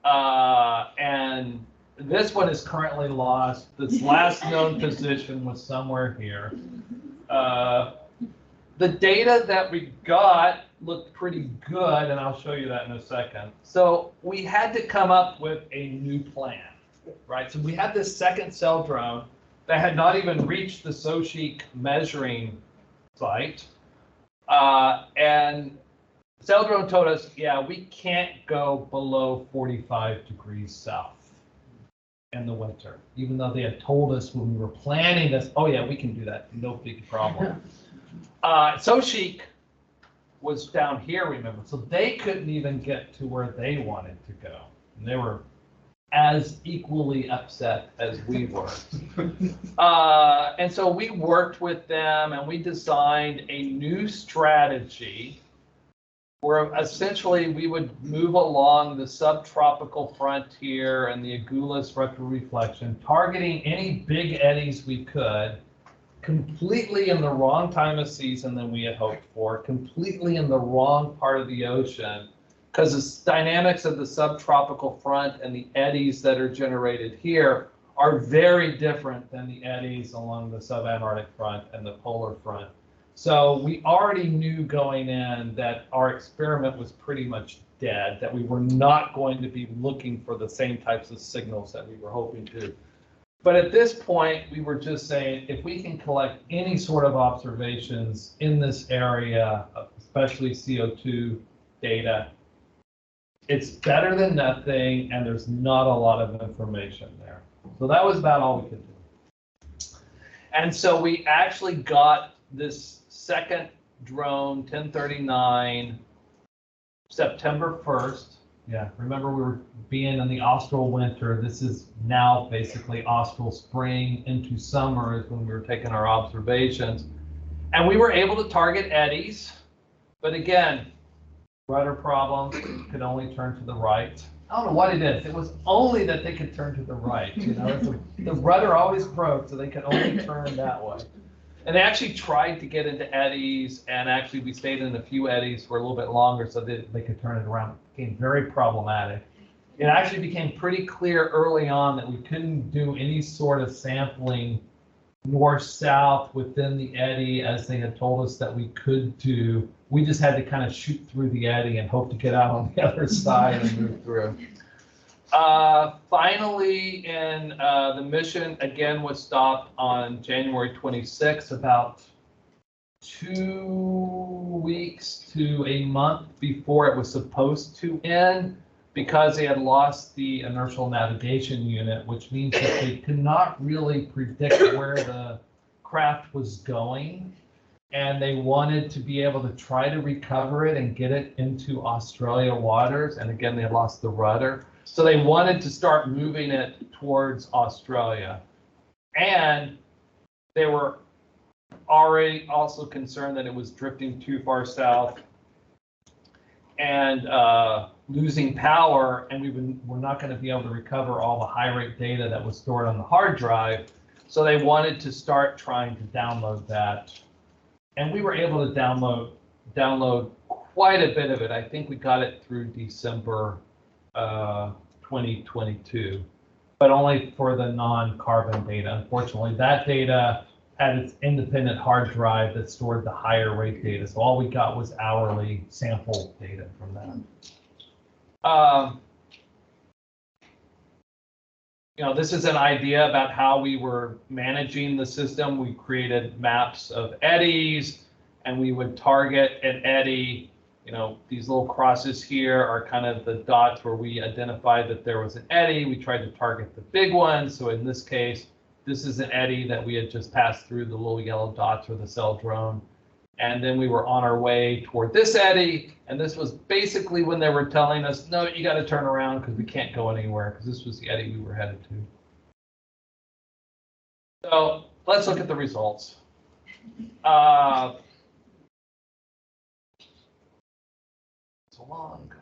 [SPEAKER 2] and this one is currently lost. This last known position was somewhere here. The data that we got looked pretty good, and I'll show you that in a second. So we had to come up with a new plan, right? So we had this second Saildrone that had not even reached the Sochic measuring site. And Saildrone told us, yeah, we can't go below 45 degrees south in the winter, even though they had told us when we were planning this, oh yeah, we can do that, no big problem. Sochic was down here, remember, so they couldn't even get to where they wanted to go. And they were as equally upset as we were. And so we worked with them and we designed a new strategy where essentially we would move along the subtropical frontier and the Agulhas retroreflection, targeting any big eddies we could, completely in the wrong time of season than we had hoped for, completely in the wrong part of the ocean, because the dynamics of the subtropical front and the eddies that are generated here are very different than the eddies along the subantarctic front and the polar front. So we already knew going in that our experiment was pretty much dead, that we were not going to be looking for the same types of signals that we were hoping to. But at this point, we were just saying, if we can collect any sort of observations in this area, especially CO2 data, it's better than nothing, and there's not a lot of information there. So that was about all we could do. And so we actually got this second drone, 1039, September 1st. Yeah, remember we were being in the austral winter. This is now basically austral spring into summer is when we were taking our observations. And we were able to target eddies, but again, rudder problems, could only turn to the right. I don't know what it is. It was only that they could turn to the right. You know, the rudder always broke, so they could only turn that way. And they actually tried to get into eddies, and actually we stayed in a few eddies for a little bit longer so that they could turn it around. It became very problematic. It actually became pretty clear early on that we couldn't do any sort of sampling north-south within the eddy as they had told us that we could do. We just had to kind of shoot through the eddy and hope to get out on the other side and move through. Finally, in the mission, again, was stopped on January 26th, about 2 weeks to a month before it was supposed to end, because they had lost the inertial navigation unit, which means that they could not really predict where the craft was going. And they wanted to be able to try to recover it and get it into Australia waters. And again, they had lost the rudder. So they wanted to start moving it towards Australia. And they were already also concerned that it was drifting too far south and losing power, and we were not going to be able to recover all the high rate data that was stored on the hard drive. So they wanted to start trying to download that. And we were able to download quite a bit of it. I think we got it through December 2022, but only for the non-carbon data. Unfortunately, that data had its independent hard drive that stored the higher rate data. So all we got was hourly sample data from that. You know, this is an idea about how we were managing the system. We created maps of eddies, and we would target an eddy. You know, these little crosses here are kind of the dots where we identified that there was an eddy. We tried to target the big one. So in this case, this is an eddy that we had just passed through. The little yellow dots are the Saildrone. And then we were on our way toward this eddy. And this was basically when they were telling us, no, you got to turn around because we can't go anywhere, because this was the eddy we were headed to. So let's look at the results. It's long.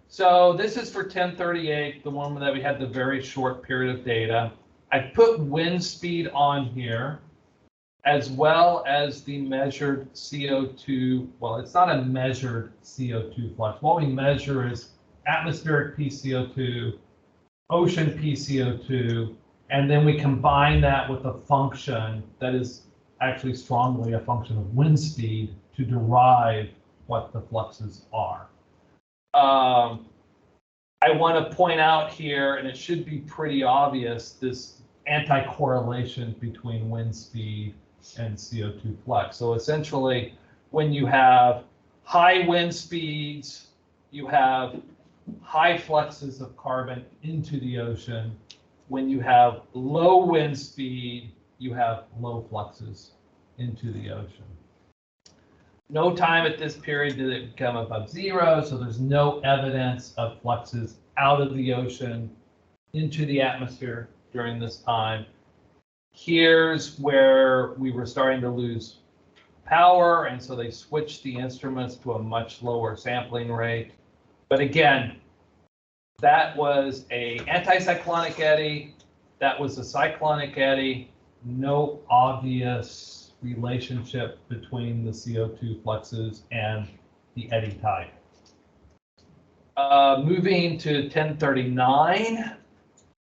[SPEAKER 2] So this is for 1038, the one that we had the very short period of data. I put wind speed on here, as well as the measured CO2. Well, it's not a measured CO2 flux. What we measure is atmospheric PCO2, ocean PCO2, and then we combine that with a function that is actually strongly a function of wind speed to derive what the fluxes are. I want to point out here, and it should be pretty obvious, this anti-correlation between wind speed and CO2 flux. So essentially, when you have high wind speeds, you have high fluxes of carbon into the ocean. When you have low wind speed, you have low fluxes into the ocean. No time at this period did it become above zero, so there's no evidence of fluxes out of the ocean into the atmosphere during this time. Here's where we were starting to lose power, and so they switched the instruments to a much lower sampling rate. But again, that was a anticyclonic eddy, that was a cyclonic eddy, no obvious relationship between the CO2 fluxes and the eddy type. Moving to 1039,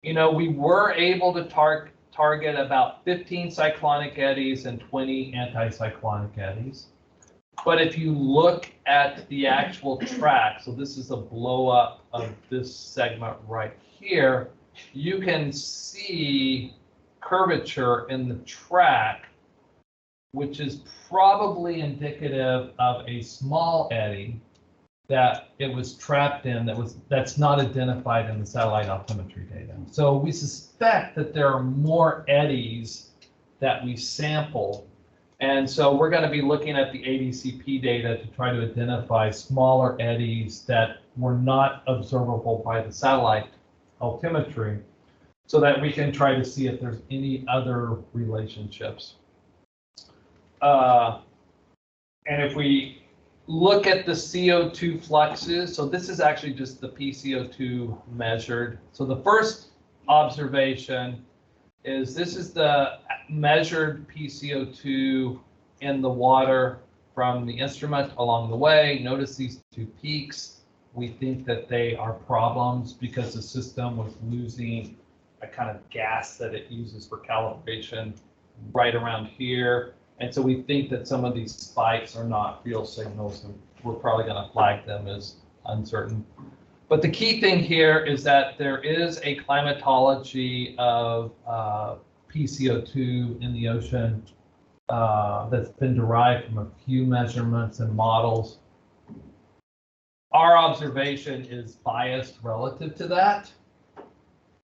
[SPEAKER 2] we were able to target about 15 cyclonic eddies and 20 anticyclonic eddies. But if you look at the actual track, so this is a blow up of this segment right here, you can see curvature in the track, which is probably indicative of a small eddy that it was trapped in that's not identified in the satellite altimetry data. So we suspect that there are more eddies that we sample. And so we're going to be looking at the ADCP data to try to identify smaller eddies that were not observable by the satellite altimetry so that we can try to see if there's any other relationships. And if we look at the CO2 fluxes, so this is actually just the PCO2 measured. So the first observation is this is the measured PCO2 in the water from the instrument along the way. Notice these two peaks. We think that they are problems because the system was losing a kind of gas that it uses for calibration right around here. And so we think that some of these spikes are not real signals, and we're probably going to flag them as uncertain. But the key thing here is that there is a climatology of PCO2 in the ocean that's been derived from a few measurements and models. Our observation is biased relative to that.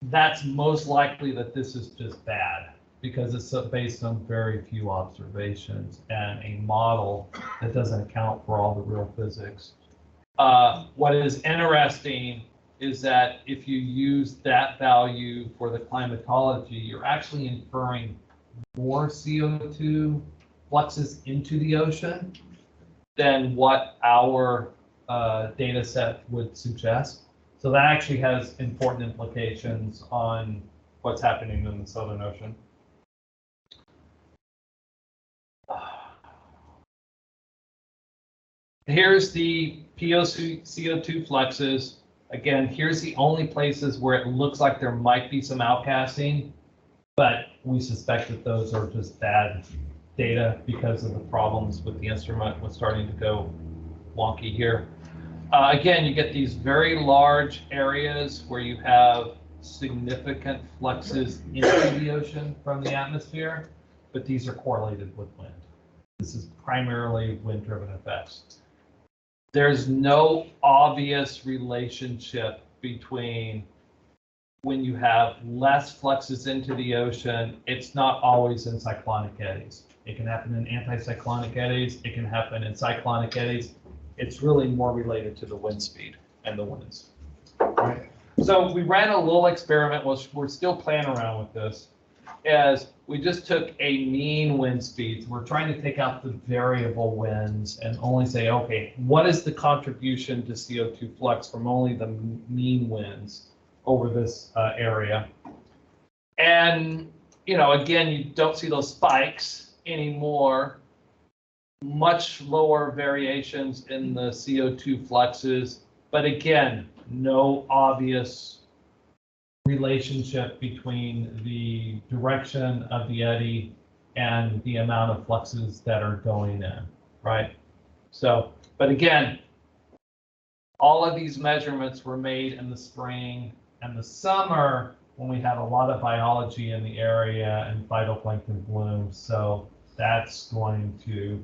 [SPEAKER 2] That's most likely that this is just bad, because it's based on very few observations and a model that doesn't account for all the real physics. What is interesting is that if you use that value for the climatology, you're actually inferring more CO2 fluxes into the ocean than what our data set would suggest. So that actually has important implications on what's happening in the Southern Ocean. Here's the PCO2 fluxes. Again, here's the only places where it looks like there might be some outcasting, but we suspect that those are just bad data because of the problems with the instrument was starting to go wonky here. Again, you get these very large areas where you have significant fluxes into the ocean from the atmosphere, but these are correlated with wind. This is primarily wind-driven effects. There's no obvious relationship between when you have less fluxes into the ocean, it's not always in cyclonic eddies. It can happen in anticyclonic eddies. It can happen in cyclonic eddies. It's really more related to the wind speed and the winds. Right? So we ran a little experiment. We're still playing around with this. As we just took a mean wind speed. We're trying to take out the variable winds and only say, okay, what is the contribution to CO2 flux from only the mean winds over this area? And, again, you don't see those spikes anymore. Much lower variations in the CO2 fluxes, but again, no obvious relationship between the direction of the eddy and the amount of fluxes that are going in, right? So, but again, all of these measurements were made in the spring and the summer when we had a lot of biology in the area and phytoplankton blooms. So that's going to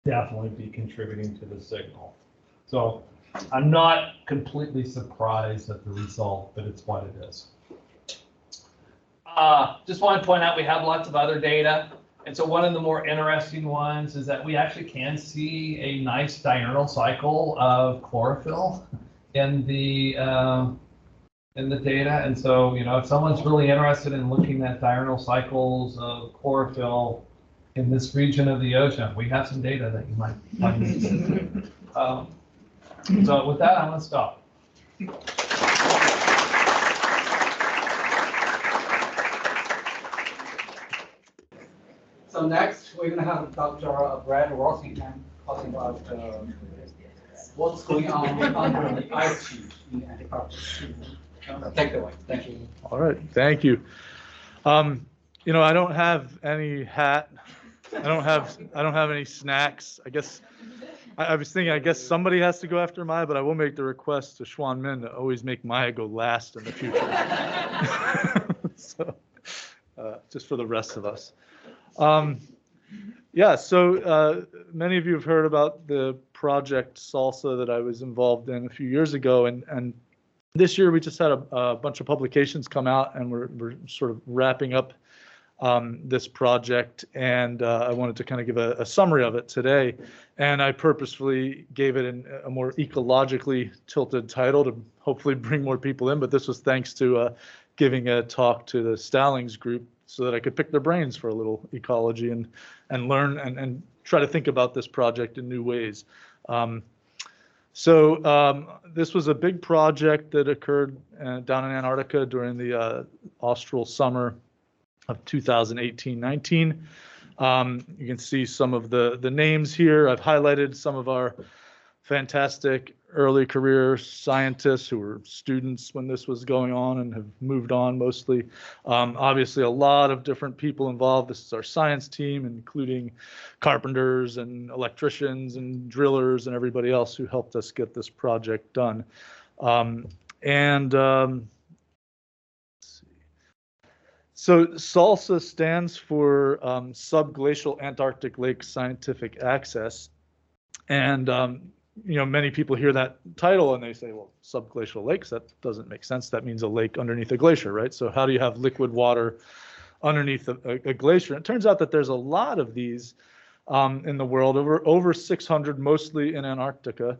[SPEAKER 2] definitely be contributing to the signal. So I'm not completely surprised at the result, but it's what it is. Just want to point out we have lots of other data. And so one of the more interesting ones is that we actually can see a nice diurnal cycle of chlorophyll in the data. And so, if someone's really interested in looking at diurnal cycles of chlorophyll, in this region of the ocean. We have some data that you might find. So with that, I'm going to stop.
[SPEAKER 3] So next, we're going to have Dr. Brad Rosenheim talking about what's going on under the ice sheet in Antarctic. Take it away. Thank you.
[SPEAKER 4] All right, thank you. You know, I don't have any hat. I don't have any snacks. I guess I was thinking, I guess somebody has to go after Maya, but I will make the request to Xuan Min to always make Maya go last in the future. So, just for the rest of us. Yeah, so many of you have heard about the project Salsa that I was involved in a few years ago, and this year we just had a bunch of publications come out, and we're sort of wrapping up this project, and I wanted to kind of give a summary of it today, and I purposefully gave it a more ecologically tilted title to hopefully bring more people in, but this was thanks to giving a talk to the Stallings group so that I could pick their brains for a little ecology and learn and try to think about this project in new ways. So this was a big project that occurred down in Antarctica during the austral summer of 2018-19. You can see some of the names here. I've highlighted some of our fantastic early career scientists who were students when this was going on and have moved on mostly. Obviously, a lot of different people involved. This is our science team, including carpenters and electricians and drillers and everybody else who helped us get this project done. So SALSA stands for Subglacial Antarctic Lake Scientific Access. And you know, many people hear that title and they say, well, subglacial lakes, that doesn't make sense. That means a lake underneath a glacier, right? So how do you have liquid water underneath a glacier? And it turns out that there's a lot of these in the world, over 600, mostly in Antarctica.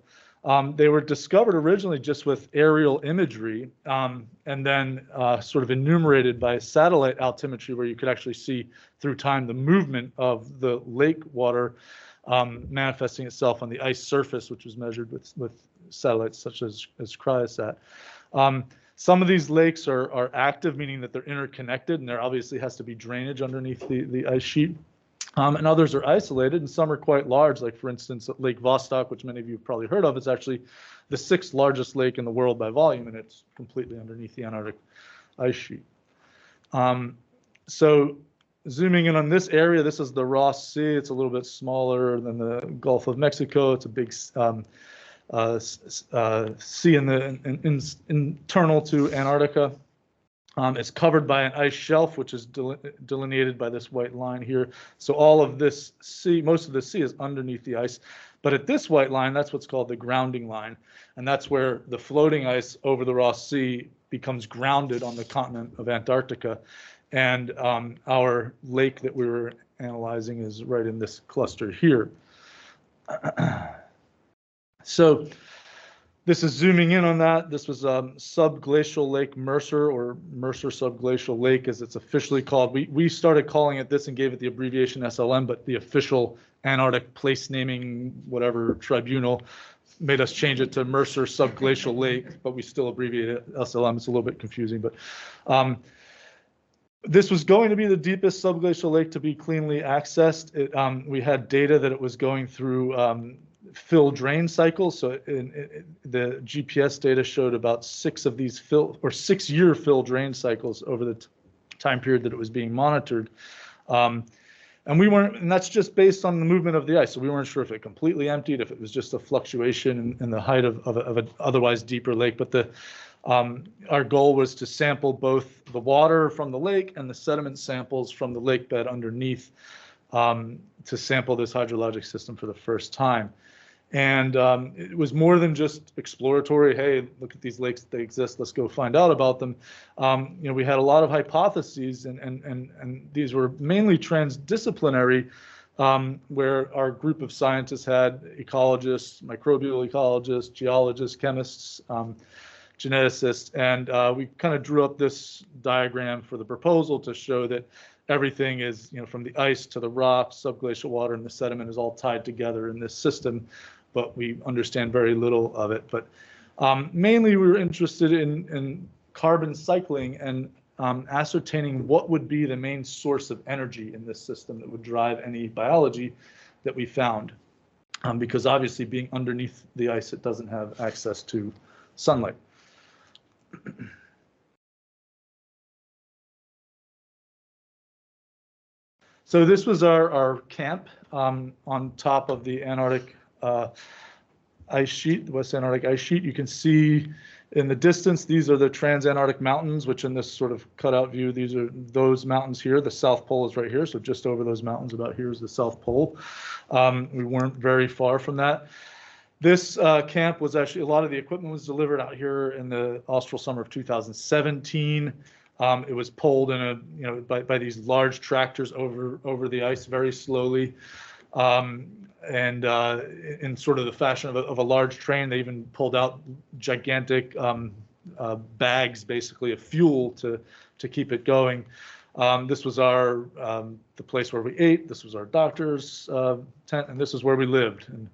[SPEAKER 4] They were discovered originally just with aerial imagery and then sort of enumerated by satellite altimetry, where you could actually see through time the movement of the lake water manifesting itself on the ice surface, which was measured with satellites such as Cryosat. Some of these lakes are active, meaning that they're interconnected, and there obviously has to be drainage underneath the ice sheet. And others are isolated, and some are quite large, like, for instance, Lake Vostok, which many of you have probably heard of. It's actually the 6th largest lake in the world by volume, and it's completely underneath the Antarctic ice sheet. So zooming in on this area, this is the Ross Sea. It's a little bit smaller than the Gulf of Mexico. It's a big sea internal to Antarctica. It's covered by an ice shelf, which is delineated by this white line here. So all of this sea, most of the sea is underneath the ice. But at this white line, that's what's called the grounding line. And that's where the floating ice over the Ross Sea becomes grounded on the continent of Antarctica. And our lake that we were analyzing is right in this cluster here. So this is zooming in on that. This was Subglacial Lake Mercer, or Mercer Subglacial Lake, as it's officially called. We started calling it this and gave it the abbreviation SLM, but the official Antarctic place naming whatever tribunal made us change it to Mercer Subglacial Lake, but we still abbreviate it SLM. It's a little bit confusing, but this was going to be the deepest subglacial lake to be cleanly accessed. We had data that it was going through fill drain cycles. So the GPS data showed about 6 of these 6-year fill drain cycles over the time period that it was being monitored. And that's just based on the movement of the ice. So we weren't sure if it completely emptied, if it was just a fluctuation in the height of an otherwise deeper lake. But our goal was to sample both the water from the lake and the sediment samples from the lake bed underneath to sample this hydrologic system for the first time. And it was more than just exploratory. Hey, look at these lakes, they exist. Let's go find out about them. You know, we had a lot of hypotheses, and these were mainly transdisciplinary, where our group of scientists had ecologists, microbial ecologists, geologists, chemists, geneticists, and we kind of drew up this diagram for the proposal to show that everything is, from the ice to the rock, subglacial water, and the sediment is all tied together in this system, but we understand very little of it. But mainly we were interested in carbon cycling and ascertaining what would be the main source of energy in this system that would drive any biology that we found. Because obviously being underneath the ice, it doesn't have access to sunlight. So this was our camp on top of the Antarctic ice sheet, the West Antarctic ice sheet. You can see in the distance, these are the Transantarctic Mountains, which in this sort of cutout view, these are those mountains here. The South Pole is right here, so just over those mountains, about here is the South Pole. We weren't very far from that. This camp was actually, a lot of the equipment was delivered out here in the austral summer of 2017. It was pulled in by these large tractors over the ice very slowly. And in sort of the fashion of a large train, they even pulled out gigantic bags, basically, of fuel to keep it going. This was the place where we ate. This was our doctor's tent, and this is where we lived. And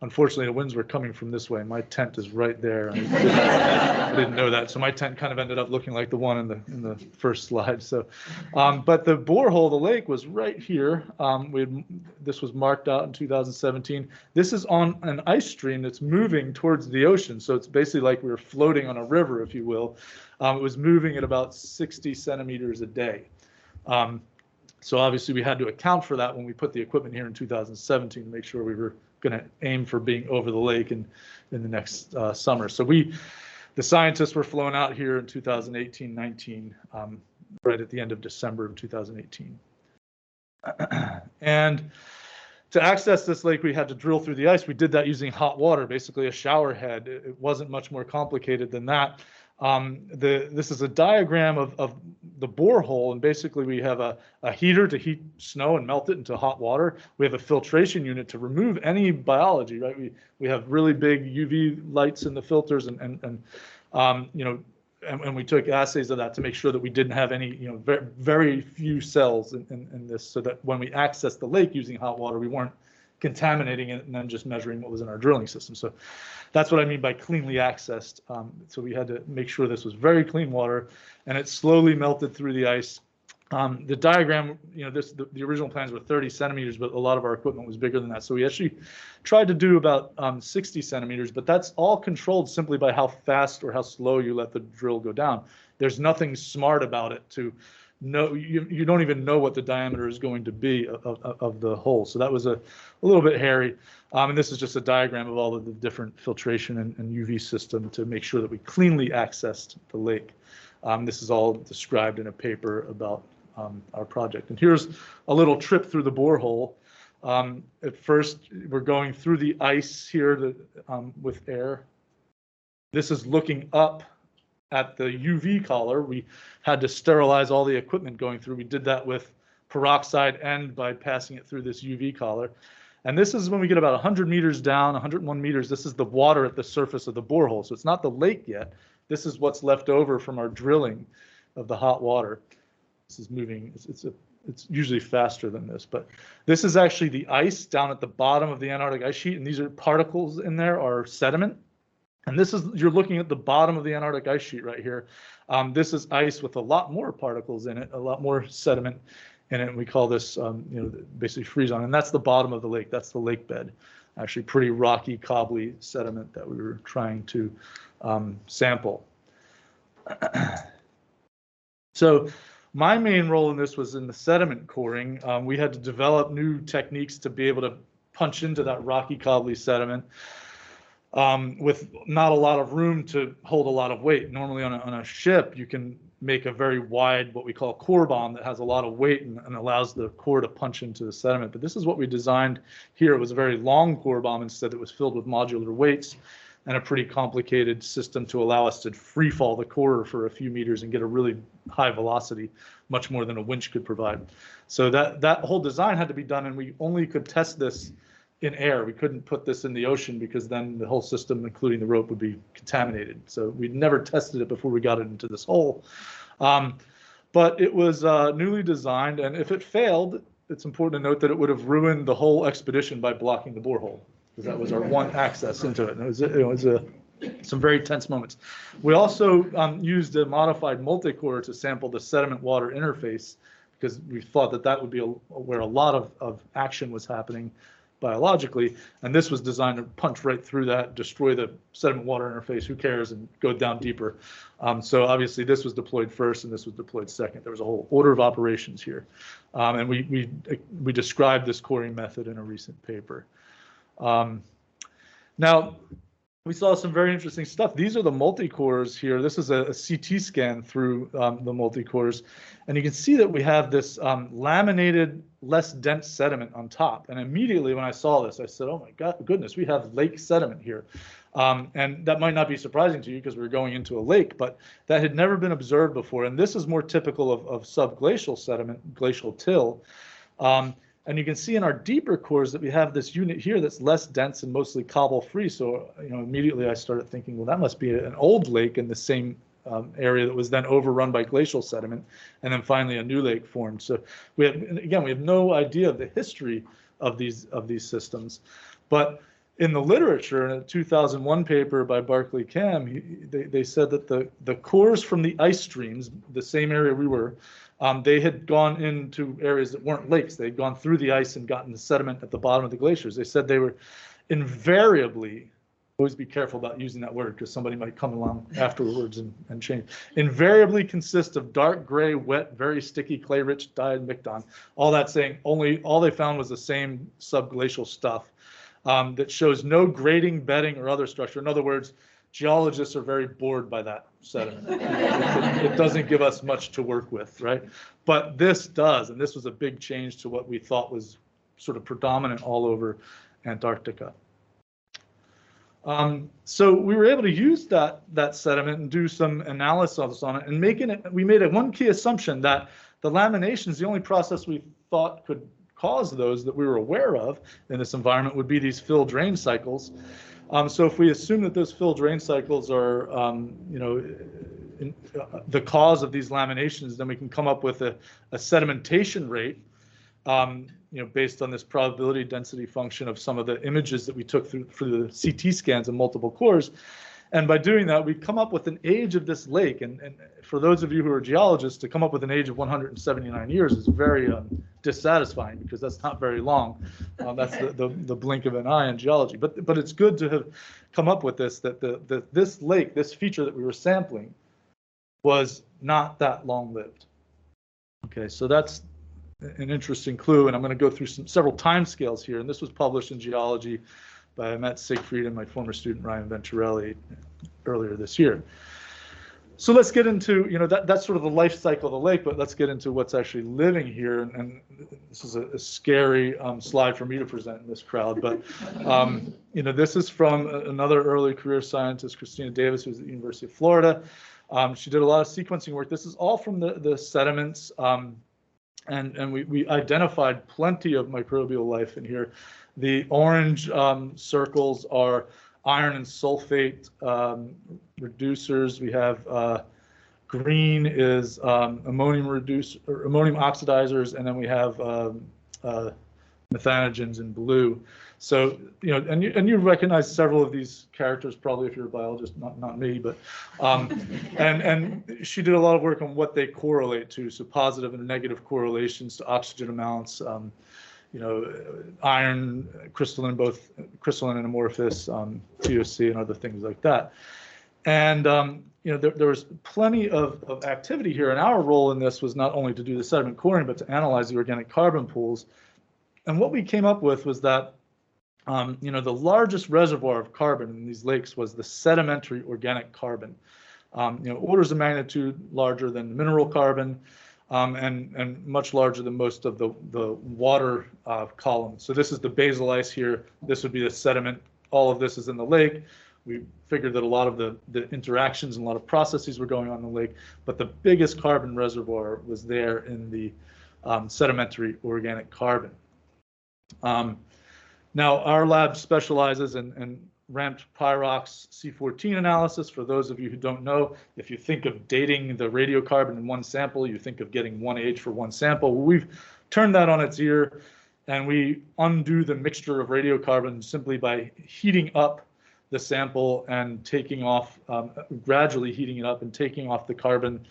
[SPEAKER 4] unfortunately, the winds were coming from this way. My tent is right there. I didn't know that, so my tent kind of ended up looking like the one in the first slide. So, but the borehole, the lake, was right here. This was marked out in 2017. This is on an ice stream that's moving towards the ocean. So it's basically like we were floating on a river, if you will. It was moving at about 60 centimeters a day. So obviously we had to account for that when we put the equipment here in 2017 to make sure we were going to aim for being over the lake in the next summer. So the scientists were flown out here in 2018-19, right at the end of December of 2018. And to access this lake, we had to drill through the ice. We did that using hot water, basically a shower head. It wasn't much more complicated than that. This is a diagram of the borehole, and basically we have a heater to heat snow and melt it into hot water. We have a filtration unit to remove any biology, right? We have really big UV lights in the filters, and we took assays of that to make sure that we didn't have any, very few cells in this, so that when we accessed the lake using hot water, we weren't contaminating it and then just measuring what was in our drilling system. So that's what I mean by cleanly accessed. So we had to make sure this was very clean water, and it slowly melted through the ice. The diagram, the original plans were 30 centimeters, but a lot of our equipment was bigger than that. So we actually tried to do about 60 centimeters, but that's all controlled simply by how fast or how slow you let the drill go down. There's nothing smart about it to know. You don't even know what the diameter is going to be of the hole. So that was a little bit hairy. And this is just a diagram of all of the different filtration and UV system to make sure that we cleanly accessed the lake. This is all described in a paper about our project. And here's a little trip through the borehole. At first, we're going through the ice here with air. This is looking up at the UV collar. We had to sterilize all the equipment going through. We did that with peroxide and by passing it through this UV collar. And this is when we get about 100 meters down, 101 meters. This is the water at the surface of the borehole. So it's not the lake yet. This is what's left over from our drilling of the hot water. This is moving. It's usually faster than this, but this is actually the ice down at the bottom of the Antarctic ice sheet, and these are particles in there are sediment. And this is, you're looking at the bottom of the Antarctic ice sheet right here. This is ice with a lot more particles in it, a lot more sediment in it. And we call this, basically freeze on. And that's the bottom of the lake. That's the lake bed. Actually, pretty rocky, cobbly sediment that we were trying to sample. So my main role in this was in the sediment coring. We had to develop new techniques to be able to punch into that rocky, cobbly sediment. With not a lot of room to hold a lot of weight. Normally on a ship, you can make a very wide, what we call a core bomb that has a lot of weight and allows the core to punch into the sediment. But this is what we designed here. It was a very long core bomb. Instead, it was filled with modular weights and a pretty complicated system to allow us to free fall the core for a few meters and get a really high velocity, much more than a winch could provide. So that whole design had to be done, and we only could test this in air. We couldn't put this in the ocean because then the whole system, including the rope, would be contaminated. So we'd never tested it before we got it into this hole. but it was newly designed, and if it failed, it's important to note that it would have ruined the whole expedition by blocking the borehole, because that was our one access into it. And it was some very tense moments. We also used a modified multicore to sample the sediment-water interface, because we thought that that would be where a lot of action was happening biologically, and this was designed to punch right through that, destroy the sediment-water interface, who cares, and go down deeper. So obviously this was deployed first and this was deployed second. There was a whole order of operations here. And we described this coring method in a recent paper. Now, we saw some very interesting stuff. These are the multi-cores here. This is a CT scan through the multi-cores. And you can see that we have this laminated, less dense sediment on top. And immediately when I saw this, I said, oh my goodness, we have lake sediment here. And that might not be surprising to you because we're going into a lake, but that had never been observed before. And this is more typical of subglacial sediment, glacial till. And you can see in our deeper cores that we have this unit here that's less dense and mostly cobble-free. So, immediately I started thinking, well, that must be an old lake in the same area that was then overrun by glacial sediment, and then finally a new lake formed. So we have no idea of the history of these systems, but in the literature, in a 2001 paper by Barclay Cam, they said that the cores from the ice streams, the same area we were, they had gone into areas that weren't lakes. They'd gone through the ice and gotten the sediment at the bottom of the glaciers. They said they were invariably, always be careful about using that word because somebody might come along afterwards and change, invariably consist of dark gray, wet, very sticky, clay-rich diamicton. All that saying, all they found was the same subglacial stuff that shows no grading, bedding, or other structure. In other words, geologists are very bored by that sediment. It doesn't give us much to work with, right? But this does, and this was a big change to what we thought was sort of predominant all over Antarctica. So we were able to use that sediment and do some analysis on it, and we made one key assumption that the laminations, the only process we thought could cause those that we were aware of in this environment would be these fill drain cycles. So if we assume that those fill drain cycles are, the cause of these laminations, then we can come up with a sedimentation rate, based on this probability density function of some of the images that we took through the CT scans of multiple cores. And by doing that, we come up with an age of this lake. And for those of you who are geologists, to come up with an age of 179 years is very dissatisfying because that's not very long. That's the blink of an eye in geology. But it's good to have come up with this, that this lake, this feature that we were sampling, was not that long-lived. Okay, so that's an interesting clue, and I'm going to go through several time scales here. And this was published in Geology by Matt Siegfried and my former student Ryan Venturelli earlier this year. So let's get into, that's sort of the life cycle of the lake, but let's get into what's actually living here. And this is a scary slide for me to present in this crowd, but this is from another early career scientist, Christina Davis, who's at the University of Florida. She did a lot of sequencing work. This is all from the sediments, and we identified plenty of microbial life in here. The orange circles are iron and sulfate reducers. We have green is ammonium oxidizers, and then we have methanogens in blue. So and you recognize several of these characters probably if you're a biologist, not me, but and she did a lot of work on what they correlate to, so positive and negative correlations to oxygen amounts. Iron, crystalline, both crystalline and amorphous, VOC, and other things like that. And there was plenty of activity here, and our role in this was not only to do the sediment coring, but to analyze the organic carbon pools. And what we came up with was that the largest reservoir of carbon in these lakes was the sedimentary organic carbon. Orders of magnitude larger than mineral carbon. And much larger than most of the water column. So this is the basal ice here. This would be the sediment. All of this is in the lake. We figured that a lot of the interactions and a lot of processes were going on in the lake, but the biggest carbon reservoir was there in the sedimentary organic carbon. Now, our lab specializes, and ramped pyrox C14 analysis. For those of you who don't know, if you think of dating the radiocarbon in one sample, you think of getting one age for one sample. Well, we've turned that on its ear, and we undo the mixture of radiocarbon simply by heating up the sample and taking off, gradually heating it up and taking off the carbon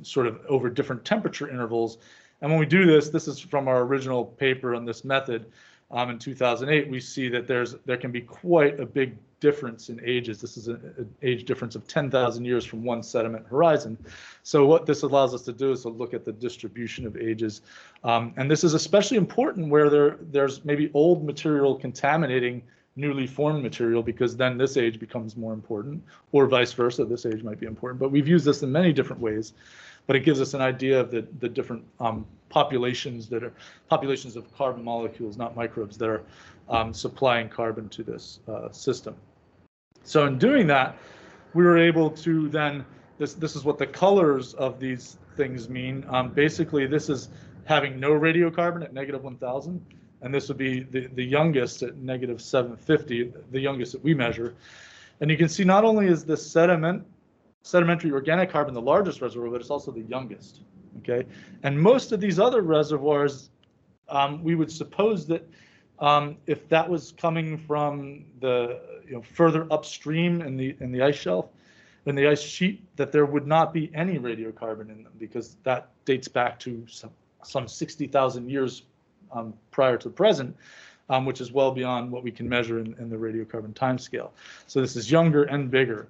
[SPEAKER 4] sort of over different temperature intervals. And when we do this, this is from our original paper on this method in 2008, we see that there can be quite a big difference in ages. This is an age difference of 10,000 years from one sediment horizon. So what this allows us to do is to look at the distribution of ages. And this is especially important where there's maybe old material contaminating newly formed material, because then this age becomes more important, or vice versa, this age might be important. But we've used this in many different ways, but it gives us an idea of the different populations of carbon molecules, not microbes, that are supplying carbon to this system. So in doing that, we were able to then, this is what the colors of these things mean. Basically, this is having no radiocarbon at -1,000. And this would be the youngest at -750, the youngest that we measure. And you can see not only is the sedimentary organic carbon the largest reservoir, but it's also the youngest, okay? And most of these other reservoirs, we would suppose that if that was coming from the further upstream in the ice shelf, in the ice sheet, that there would not be any radiocarbon in them, because that dates back to some 60,000 years prior to the present, which is well beyond what we can measure in the radiocarbon timescale. So this is younger and bigger.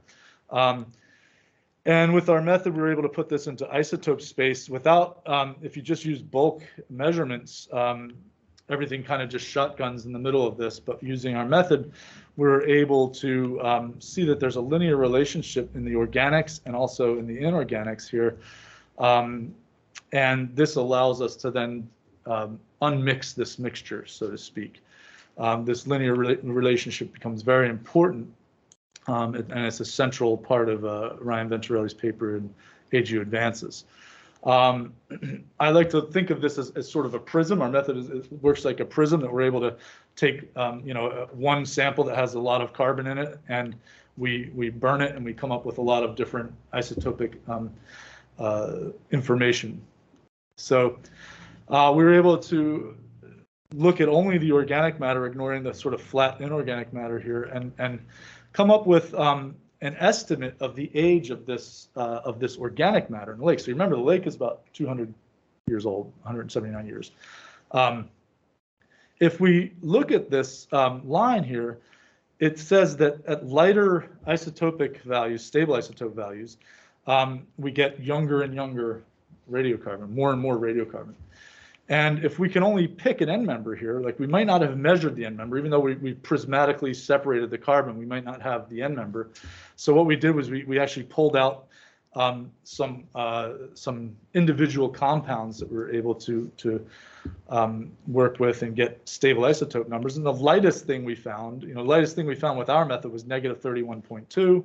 [SPEAKER 4] And with our method, we were able to put this into isotope space without, if you just use bulk measurements, everything kind of just shotguns in the middle of this. But using our method, we're able to see that there's a linear relationship in the organics and also in the inorganics here. And this allows us to then unmix this mixture, so to speak. This linear relationship becomes very important, and it's a central part of Ryan Venturelli's paper in AGU Advances. I like to think of this as sort of a prism. Our method works like a prism, that we're able to take one sample that has a lot of carbon in it, and we burn it, and we come up with a lot of different isotopic information. So we were able to look at only the organic matter, ignoring the sort of flat inorganic matter here, and come up with an estimate of the age of this organic matter in the lake. So you remember, the lake is about 200 years old, 179 years. If we look at this line here, it says that at lighter isotopic values, stable isotope values, we get younger and younger radiocarbon, more and more radiocarbon. And if we can only pick an end member here, like we might not have measured the end member, even though we prismatically separated the carbon, we might not have the end member. So what we did was we actually pulled out some individual compounds that we were able to work with and get stable isotope numbers. And the lightest thing we found, with our method was -31.2.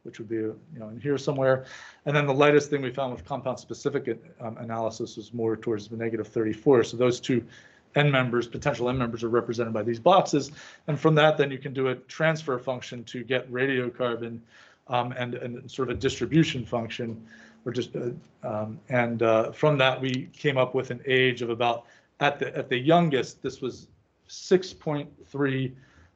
[SPEAKER 4] which would be in here somewhere. And then the lightest thing we found with compound-specific analysis was more towards the -34. So those two potential end members, are represented by these boxes. And from that, then you can do a transfer function to get radiocarbon and sort of a distribution function, or just from that we came up with an age of about, at the youngest, this was 6.3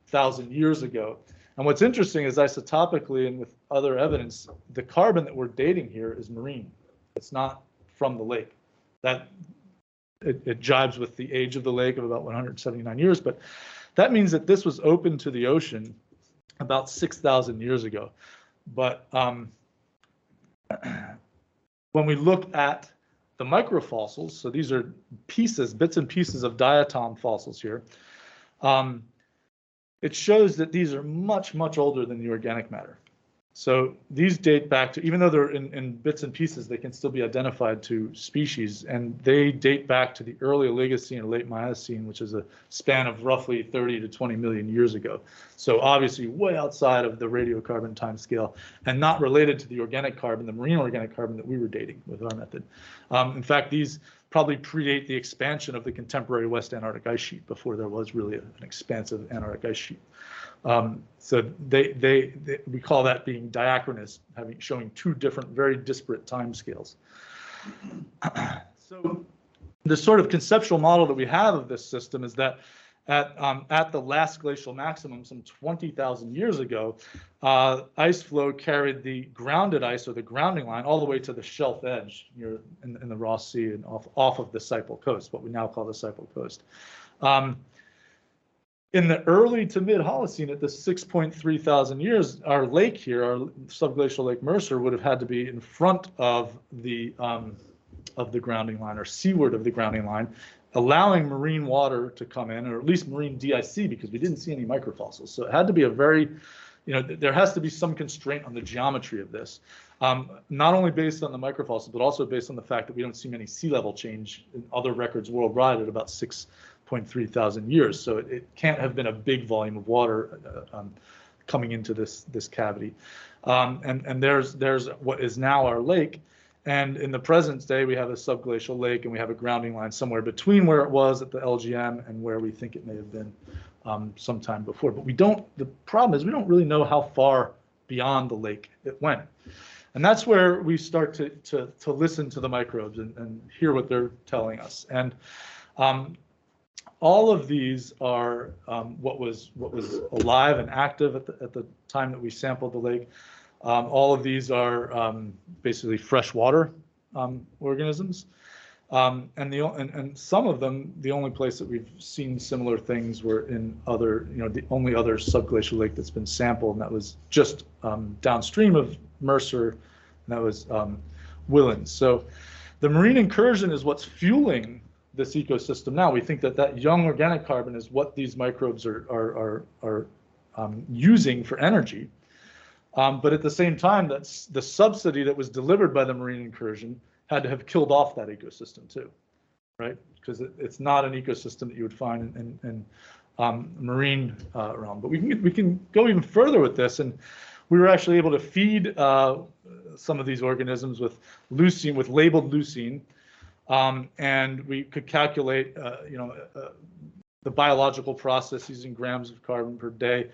[SPEAKER 4] thousand years ago. And what's interesting is, isotopically and with other evidence, the carbon that we're dating here is marine. It's not from the lake. That it jibes with the age of the lake of about 179 years, but that means that this was open to the ocean about 6,000 years ago. But when we look at the microfossils, so these are bits and pieces of diatom fossils here, it shows that these are much, much older than the organic matter. So these date back to, even though they're in bits and pieces, they can still be identified to species, and they date back to the early Oligocene or late Miocene, which is a span of roughly 30 to 20 million years ago. So obviously way outside of the radiocarbon timescale, and not related to the organic carbon, the marine organic carbon that we were dating with our method. In fact, these probably predate the expansion of the contemporary West Antarctic ice sheet before there was really an expansive Antarctic ice sheet. So we call that being diachronous, showing two different, very disparate timescales. So the sort of conceptual model that we have of this system is that at the last glacial maximum, some 20,000 years ago, ice flow carried the grounded ice, or the grounding line, all the way to the shelf edge near in the Ross Sea and off of the Saipal coast, what we now call the Saipal coast. In the early to mid Holocene, at the 6.3 thousand years, our lake here, our subglacial Lake Mercer, would have had to be in front of the grounding line, or seaward of the grounding line, allowing marine water to come in, or at least marine DIC, because we didn't see any microfossils. So it had to be a very, there has to be some constraint on the geometry of this, not only based on the microfossils, but also based on the fact that we don't see any sea level change in other records worldwide at about 6.3 thousand years. So it can't have been a big volume of water coming into this cavity. And there's what is now our lake. And in the present day, we have a subglacial lake, and we have a grounding line somewhere between where it was at the LGM and where we think it may have been sometime before. But the problem is we don't really know how far beyond the lake it went. And that's where we start to listen to the microbes and hear what they're telling us. And all of these are what was alive and active at the time that we sampled the lake. All of these are basically freshwater organisms, and some of them, the only place that we've seen similar things were in other, the only other subglacial lake that's been sampled, and that was just downstream of Mercer, and that was Whillans. So the marine incursion is what's fueling this ecosystem now. We think that young organic carbon is what these microbes are using for energy. But at the same time, that's the subsidy that was delivered by the marine incursion had to have killed off that ecosystem too, right? Because it's not an ecosystem that you would find in marine realm. But we can go even further with this, and we were actually able to feed some of these organisms with leucine, with labeled leucine, and we could calculate, the biological process using grams of carbon per day.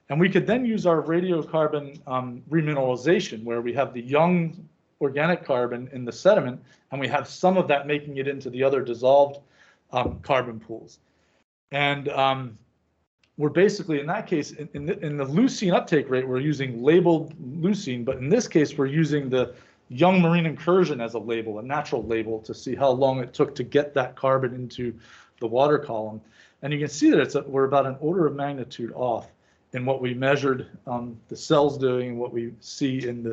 [SPEAKER 4] And we could then use our radiocarbon remineralization, where we have the young organic carbon in the sediment, and we have some of that making it into the other dissolved carbon pools. And we're basically, in that case, in the leucine uptake rate, we're using labeled leucine, but in this case, we're using the young marine incursion as a label, a natural label, to see how long it took to get that carbon into the water column. And you can see that we're about an order of magnitude off in what we measured the cells doing, and what we see in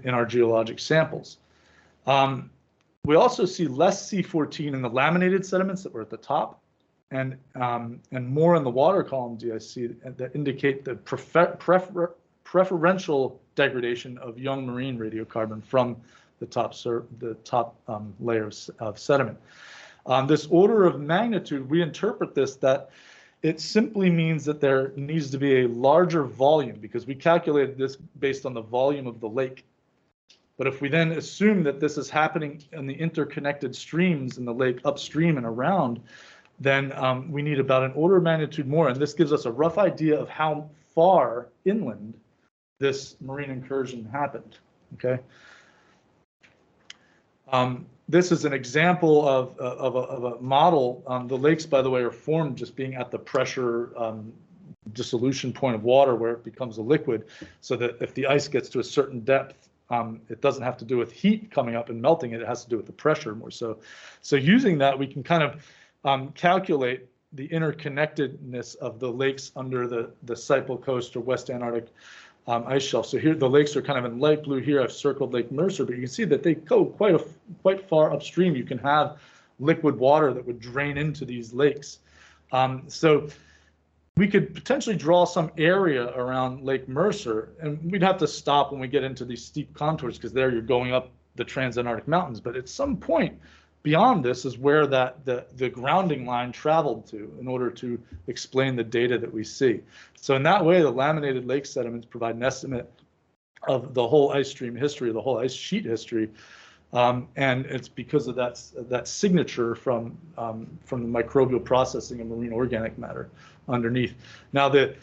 [SPEAKER 4] our geologic samples. We also see less C14 in the laminated sediments that were at the top, and more in the water column DIC that indicate the preferential degradation of young marine radiocarbon from the top layer of sediment. This order of magnitude, we interpret this that it simply means that there needs to be a larger volume, because we calculated this based on the volume of the lake. But if we then assume that this is happening in the interconnected streams in the lake upstream and around, then we need about an order of magnitude more. And this gives us a rough idea of how far inland this marine incursion happened, okay? This is an example of a model. The lakes, by the way, are formed just being at the pressure dissolution point of water where it becomes a liquid, so that if the ice gets to a certain depth, it doesn't have to do with heat coming up and melting it. It has to do with the pressure more so. So using that, we can kind of calculate the interconnectedness of the lakes under the Saipal coast or West Antarctic ice shelf. So here the lakes are kind of in light blue here. I've circled Lake Mercer, but you can see that they go quite far upstream. You can have liquid water that would drain into these lakes. So we could potentially draw some area around Lake Mercer, and we'd have to stop when we get into these steep contours, because there you're going up the Transantarctic mountains. But at some point beyond this is where the grounding line traveled to in order to explain the data that we see. So in that way, the laminated lake sediments provide an estimate of the whole ice stream history, the whole ice sheet history, And it's because of that signature from the microbial processing of marine organic matter underneath. Now, the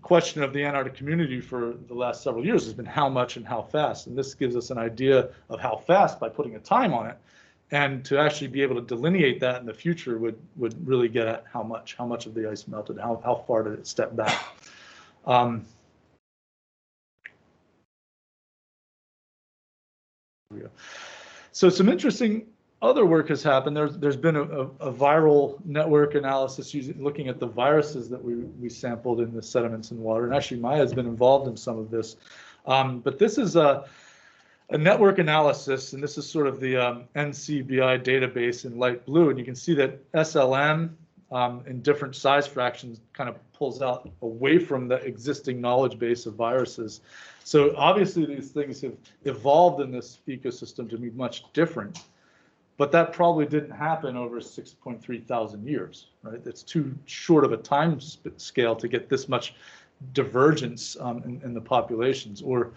[SPEAKER 4] question of the Antarctic community for the last several years has been how much and how fast. And this gives us an idea of how fast by putting a time on it. And to actually be able to delineate that in the future would really get at how much of the ice melted, how far did it step back. So some interesting other work has happened. There's been a viral network analysis looking at the viruses that we sampled in the sediments and water. And actually, Maya has been involved in some of this. But this is a network analysis, and this is sort of the NCBI database in light blue. And you can see that SLM in different size fractions kind of pulls out away from the existing knowledge base of viruses. So obviously these things have evolved in this ecosystem to be much different, but that probably didn't happen over 6.3 thousand years, right? It's too short of a time scale to get this much divergence in the populations. Or,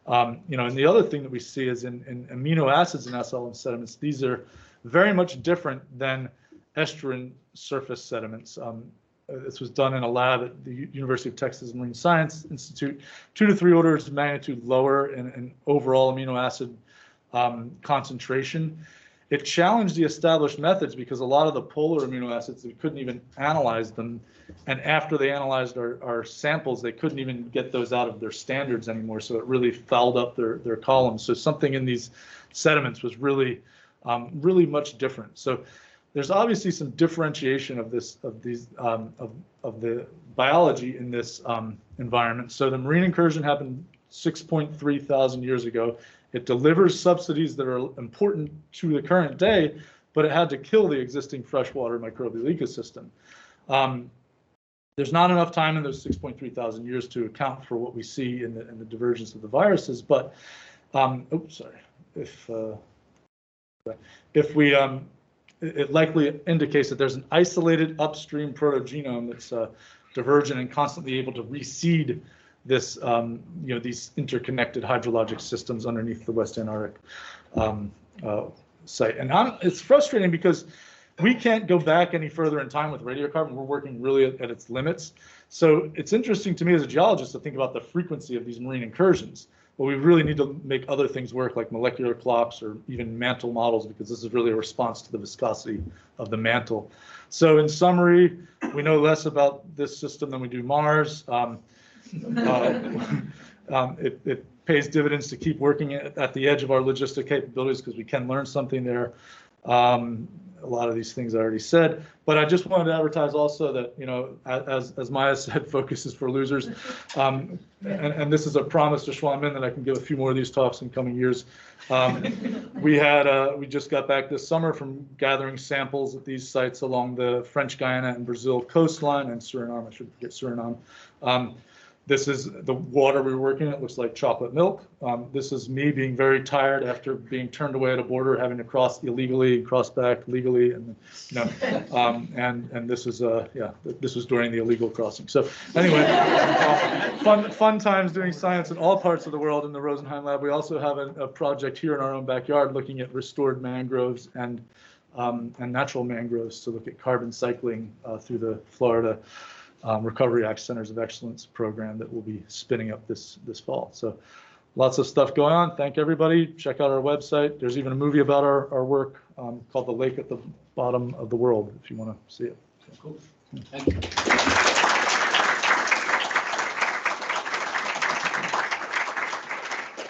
[SPEAKER 4] you know, and the other thing that we see is in amino acids in SLM sediments, these are very much different than estuarine surface sediments. This was done in a lab at the University of Texas Marine Science Institute, 2 to 3 orders of magnitude lower in overall amino acid concentration. It challenged the established methods because a lot of the polar amino acids, we couldn't even analyze them. And after they analyzed our samples, they couldn't even get those out of their standards anymore. So it really fouled up their columns. So something in these sediments was really, really much different. So there's obviously some differentiation of the biology in this environment. So the marine incursion happened 6.3 thousand years ago. It delivers subsidies that are important to the current day, but it had to kill the existing freshwater microbial ecosystem. There's not enough time in those 6.3 thousand years to account for what we see in the divergence of the viruses. But it likely indicates that there's an isolated upstream protogenome that's divergent and constantly able to reseed this, you know, these interconnected hydrologic systems underneath the West Antarctic site. And it's frustrating because we can't go back any further in time with radiocarbon. We're working really at its limits. So it's interesting to me as a geologist to think about the frequency of these marine incursions. But we really need to make other things work, like molecular clocks or even mantle models, because this is really a response to the viscosity of the mantle. So in summary, we know less about this system than we do Mars. It pays dividends to keep working at the edge of our logistic capabilities because we can learn something there. A lot of these things I already said, but I just wanted to advertise also that, you know, as Maya said, focus is for losers. And this is a promise to Schwannmin that I can give a few more of these talks in coming years. We just got back this summer from gathering samples at these sites along the French Guiana and Brazil coastline, and Suriname, I should forget Suriname. This is the water we were working in. It looks like chocolate milk. This is me being very tired after being turned away at a border, having to cross illegally, cross back legally, and you know, and this is this was during the illegal crossing. So anyway, fun times doing science in all parts of the world in the Rosenheim lab. We also have a project here in our own backyard looking at restored mangroves and natural mangroves to look at carbon cycling through the Florida Recovery Act Centers of Excellence program that will be spinning up this fall. So lots of stuff going on. Thank everybody. Check out our website. There's even a movie about our work called The Lake at the Bottom of the World, if you want to see it.
[SPEAKER 3] Cool. Thank you.